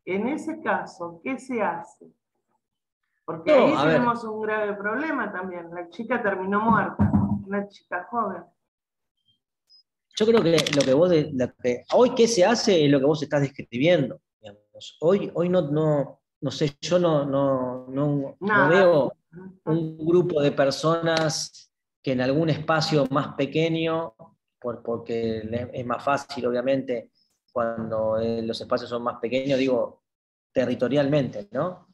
En ese caso, ¿qué se hace? Porque ahí tenemos un grave problema también. La chica terminó muerta, una chica joven. Yo creo que hoy qué se hace es lo que vos estás describiendo. Digamos. Hoy no sé, yo no veo un grupo de personas que en algún espacio más pequeño, porque es más fácil obviamente cuando los espacios son más pequeños, digo, territorialmente, ¿no?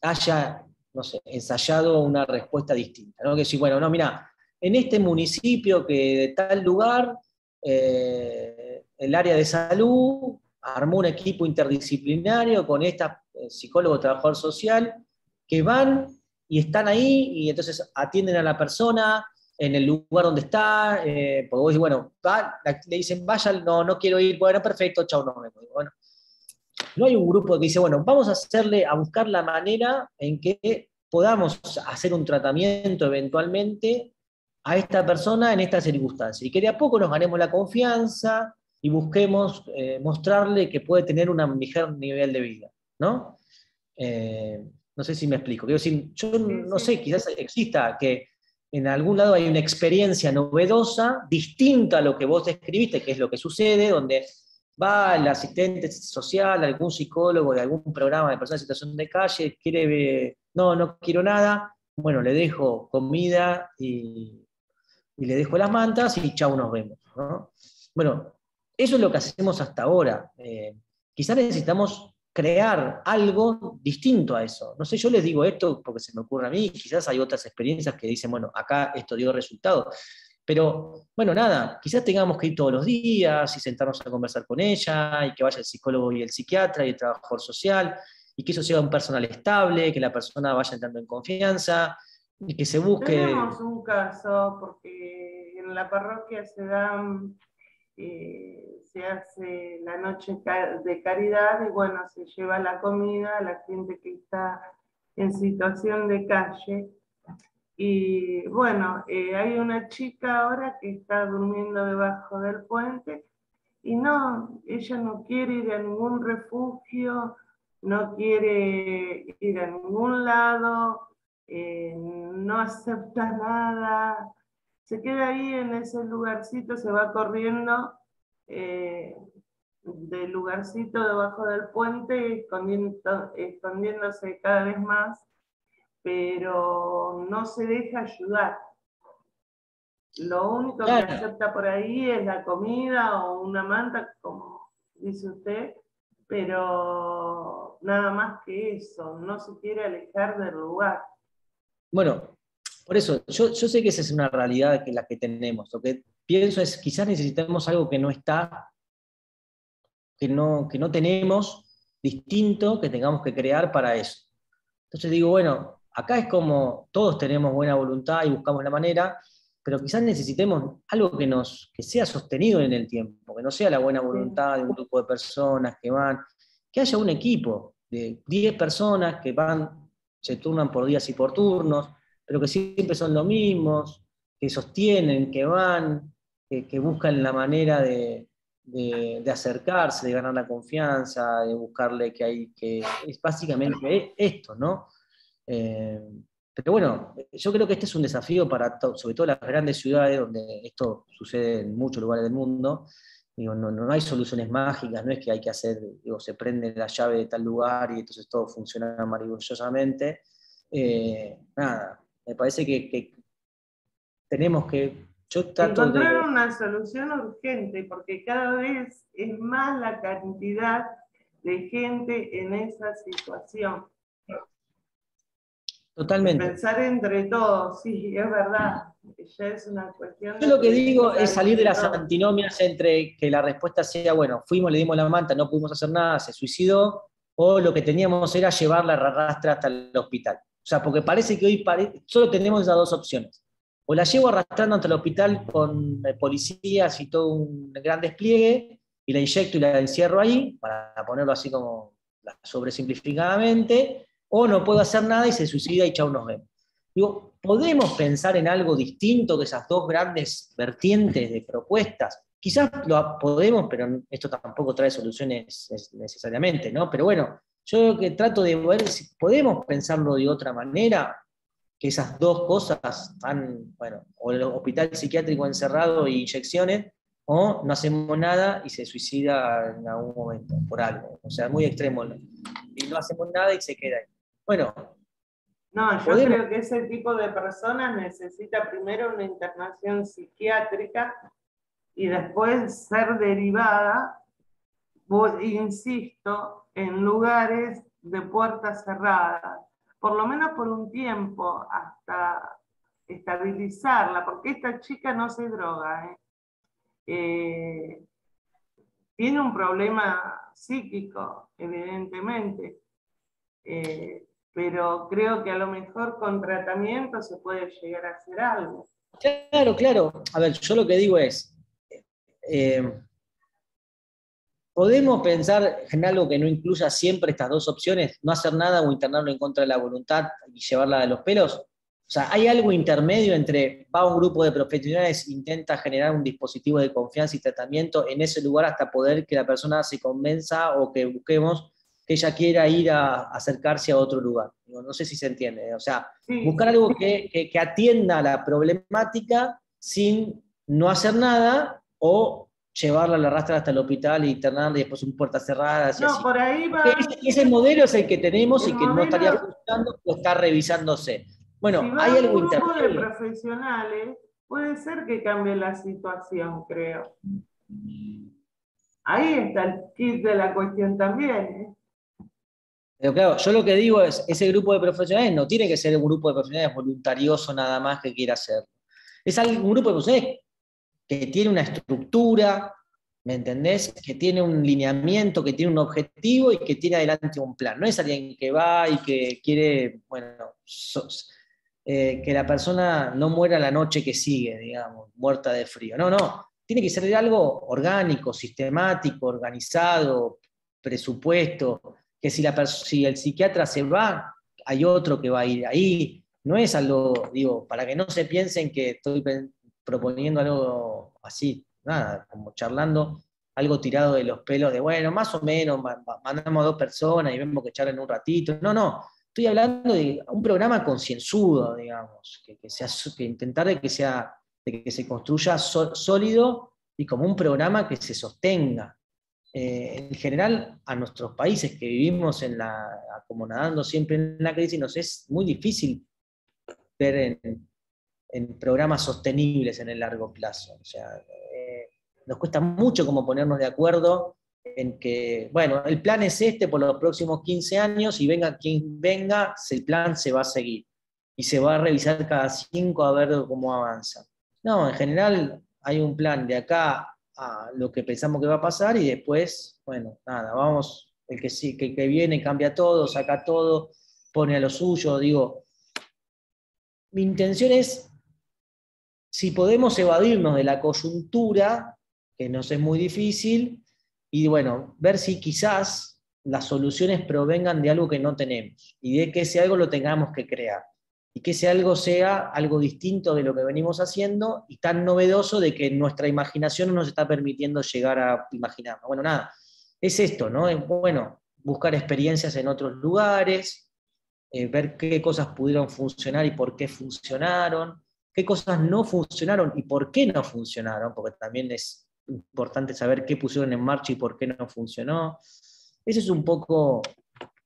Haya, no sé, ensayado una respuesta distinta, ¿no? Que decir, bueno, no, mira, en este municipio que de tal lugar, el área de salud armó un equipo interdisciplinario con esta psicólogo, trabajador social, que van y están ahí y entonces atienden a la persona en el lugar donde está, porque vos decís, bueno, le dicen, vaya, no quiero ir, bueno, perfecto, chao, no me voy. Bueno, no hay un grupo que dice, bueno, vamos a buscar la manera en que podamos hacer un tratamiento eventualmente a esta persona en esta circunstancia, y que de a poco nos ganemos la confianza y busquemos mostrarle que puede tener un mejor nivel de vida, ¿no? No sé si me explico. Quiero decir, yo no sé, quizás exista que en algún lado hay una experiencia novedosa, distinta a lo que vos describiste, que es lo que sucede, donde va el asistente social, algún psicólogo de algún programa de personas en situación de calle, no quiero nada, bueno, le dejo comida y le dejo las mantas y chau, nos vemos, ¿no? Bueno, eso es lo que hacemos hasta ahora. Quizás necesitamos crear algo distinto a eso. No sé, yo les digo esto porque se me ocurre a mí, quizás hay otras experiencias que dicen, bueno, acá esto dio resultado. Pero, bueno, nada, quizás tengamos que ir todos los días y sentarnos a conversar con ella, y que vaya el psicólogo y el psiquiatra y el trabajador social, y que eso sea un personal estable, que la persona vaya entrando en confianza, y que se busque... Tenemos un caso, porque en la parroquia se hace la noche de caridad, y bueno, se lleva la comida a la gente que está en situación de calle. Y bueno, hay una chica ahora que está durmiendo debajo del puente y no, ella no quiere ir a ningún refugio, no quiere ir a ningún lado, no acepta nada, se queda ahí en ese lugarcito, se va corriendo del lugarcito debajo del puente, escondiéndose cada vez más, pero no se deja ayudar. Lo único que acepta por ahí es la comida o una manta, como dice usted, pero nada más que eso, no se quiere alejar del lugar. Bueno, por eso, yo sé que esa es una realidad la que tenemos. Lo que pienso es, quizás necesitamos algo que no está, que no tenemos, distinto, que tengamos que crear para eso. Entonces digo, bueno, acá es como todos tenemos buena voluntad y buscamos la manera, pero quizás necesitemos algo que sea sostenido en el tiempo, que no sea la buena voluntad de un grupo de personas que van, que haya un equipo de 10 personas que van, se turnan por días y por turnos, pero que siempre son los mismos, que sostienen, que van, que buscan la manera de acercarse, de ganar la confianza, de buscarle que es básicamente esto, ¿no? Pero bueno, yo creo que este es un desafío para sobre todo las grandes ciudades, donde esto sucede en muchos lugares del mundo. Digo, no hay soluciones mágicas, no es que hay que hacer, digo, se prende la llave de tal lugar y entonces todo funciona maravillosamente. Nada, me parece que tenemos que... Yo trato encontrar una solución urgente, porque cada vez es más la cantidad de gente en esa situación. Totalmente. Pensar entre todos, sí, es verdad. Ya es una cuestión. Yo lo que digo es pensar salir de entre las todos. antinomias entre que la respuesta sea, bueno, fuimos, le dimos la manta, no pudimos hacer nada, se suicidó, o lo que teníamos era llevarla a arrastra hasta el hospital. O sea, porque parece que hoy solo tenemos esas dos opciones. O la llevo arrastrando hasta el hospital con policías y todo un gran despliegue, y la inyecto y la encierro ahí, para ponerlo así como sobresimplificadamente, o no puedo hacer nada y se suicida y chau, nos vemos. Digo, ¿podemos pensar en algo distinto de esas dos grandes vertientes de propuestas? Quizás lo podemos, pero esto tampoco trae soluciones necesariamente, ¿no? Pero bueno, yo lo que trato de ver si podemos pensarlo de otra manera, que esas dos cosas van, bueno, o el hospital psiquiátrico encerrado e inyecciones, o no hacemos nada y se suicida en algún momento, por algo. O sea, muy extremo. Y no hacemos nada y se queda ahí. Bueno, No, yo podemos. creo que ese tipo de personas necesita primero una internación psiquiátrica y después ser derivada, insisto, en lugares de puertas cerradas, por lo menos por un tiempo, hasta estabilizarla, porque esta chica no se droga, tiene un problema psíquico, evidentemente, pero creo que a lo mejor con tratamiento se puede llegar a hacer algo. Claro, claro. A ver, yo lo que digo es, ¿podemos pensar en algo que no incluya siempre estas dos opciones? No hacer nada o internarlo en contra de la voluntad y llevarla de los pelos. O sea, ¿hay algo intermedio entre va un grupo de profesionales, intenta generar un dispositivo de confianza y tratamiento en ese lugar hasta poder que la persona se convenza o que busquemos que ella quiera ir a acercarse a otro lugar? No sé si se entiende. O sea, Sí, buscar algo que atienda la problemática sin no hacer nada o llevarla a la arrastra hasta el hospital e internarla y después en puertas cerradas y no, así. por ahí Porque va. ese modelo es el que tenemos El y que no estaría modelo, funcionando o está revisándose. si Bueno, va ¿hay un algo grupo de intermedio? profesionales, puede ser que cambie la situación, creo. Ahí está el kit de la cuestión también, ¿eh? Pero claro, yo lo que digo es, ese grupo de profesionales no tiene que ser un grupo de profesionales voluntarioso nada más que quiera hacerlo. Es un grupo de profesionales que tiene una estructura, ¿me entendés? Que tiene un lineamiento, que tiene un objetivo y que tiene adelante un plan. No es alguien que va y que quiere, bueno, que la persona no muera la noche que sigue, digamos, muerta de frío. No, no. Tiene que ser algo orgánico, sistemático, organizado, presupuesto, que si el psiquiatra se va, hay otro que va a ir ahí. No es algo, digo, para que no se piensen que estoy proponiendo algo así, nada, como charlando, algo tirado de los pelos de, bueno, más o menos, mandamos a 2 personas y vemos que charlen un ratito. No, no, estoy hablando de un programa concienzudo, digamos, que intentar de que se construya sólido y como un programa que se sostenga. En general, a nuestros países que vivimos como nadando siempre en la crisis, nos es muy difícil ver en programas sostenibles en el largo plazo. O sea, nos cuesta mucho como ponernos de acuerdo en que, bueno, el plan es este por los próximos 15 años y venga quien venga, el plan se va a seguir. Y se va a revisar cada 5 a ver cómo avanza. No, en general hay un plan de acá a lo que pensamos que va a pasar y después, bueno, nada, vamos, el que viene cambia todo, saca todo, pone a lo suyo, digo. Mi intención es, si podemos evadirnos de la coyuntura, que nos es muy difícil, y bueno, ver si quizás las soluciones provengan de algo que no tenemos, y de que ese algo lo tengamos que crear, y que ese algo sea algo distinto de lo que venimos haciendo, y tan novedoso de que nuestra imaginación no nos está permitiendo llegar a imaginarlo. Bueno, nada, es esto, ¿no? Es bueno buscar experiencias en otros lugares, ver qué cosas pudieron funcionar y por qué funcionaron, qué cosas no funcionaron y por qué no funcionaron, porque también es importante saber qué pusieron en marcha y por qué no funcionó. Eso es un poco,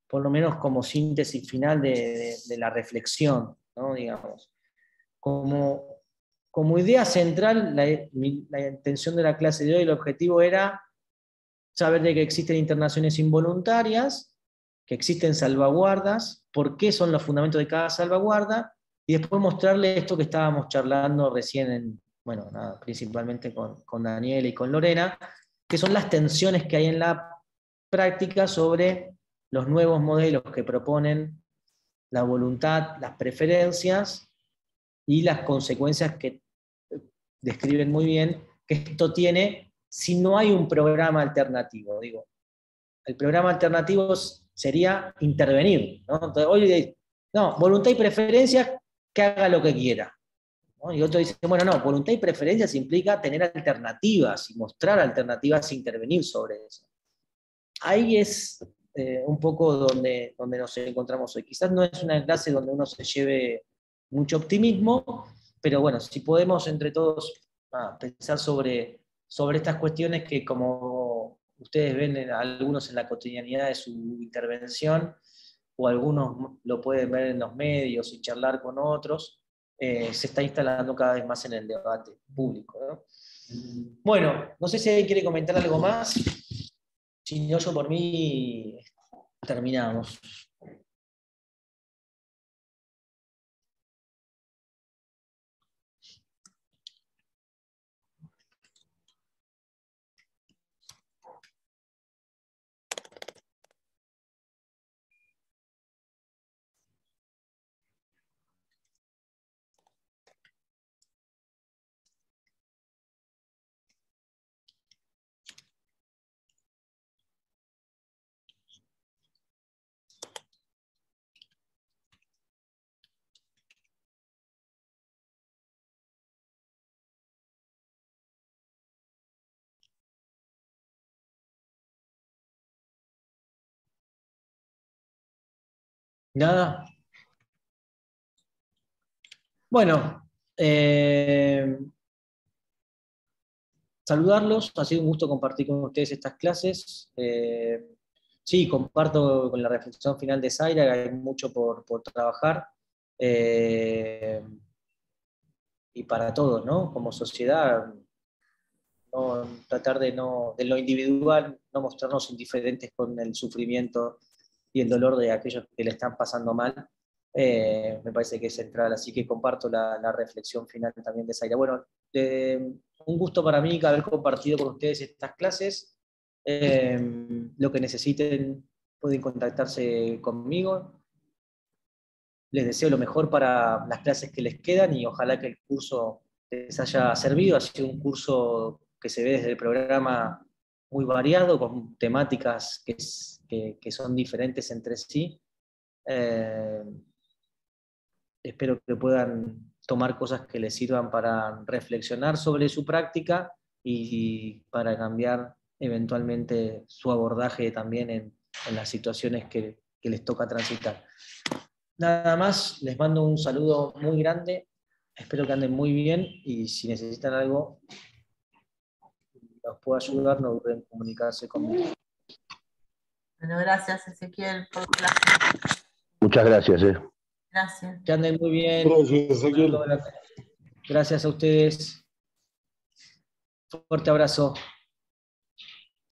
por lo menos como síntesis final de la reflexión, ¿no? Digamos. Como idea central, la intención de la clase de hoy, el objetivo era saber de que existen internaciones involuntarias, que existen salvaguardas, por qué son los fundamentos de cada salvaguarda, y después mostrarle esto que estábamos charlando recién, principalmente con Daniela y con Lorena, que son las tensiones que hay en la práctica sobre los nuevos modelos que proponen la voluntad, las preferencias y las consecuencias que describen muy bien que esto tiene si no hay un programa alternativo. Digo, el programa alternativo sería intervenir, ¿no? Entonces, hoy, no, voluntad y preferencias, que haga lo que quiera, ¿no? Y otro dice, bueno, no, voluntad y preferencias implica tener alternativas y mostrar alternativas e intervenir sobre eso. Ahí es un poco donde nos encontramos hoy. Quizás no es una clase donde uno se lleve mucho optimismo, pero bueno, si podemos entre todos pensar sobre estas cuestiones que, como ustedes ven algunos en la cotidianidad de su intervención, o algunos lo pueden ver en los medios y charlar con otros, se está instalando cada vez más en el debate público, ¿no? Bueno, no sé si alguien quiere comentar algo más. Si no, yo por mí terminamos. Nada. Bueno, saludarlos, ha sido un gusto compartir con ustedes estas clases. Sí, comparto con la reflexión final de Zaira, que hay mucho por trabajar. Y para todos, ¿no? Como sociedad, tratar de lo individual, no mostrarnos indiferentes con el sufrimiento y el dolor de aquellos que le están pasando mal. Me parece que es central, así que comparto la reflexión final también de Zaira. Bueno, un gusto para mí haber compartido con ustedes estas clases. Lo que necesiten pueden contactarse conmigo. Les deseo lo mejor para las clases que les quedan y ojalá que el curso les haya servido. Ha sido un curso que se ve desde el programa muy variado, con temáticas que son diferentes entre sí. Espero que puedan tomar cosas que les sirvan para reflexionar sobre su práctica y para cambiar eventualmente su abordaje también en las situaciones que les toca transitar. Nada más, les mando un saludo muy grande, espero que anden muy bien y si necesitan algo, nos puedo ayudar, no duden en comunicarse conmigo. Bueno, gracias Ezequiel por la clase. Muchas gracias. Gracias. Que anden muy bien. Gracias, Ezequiel. Gracias a ustedes. Fuerte abrazo.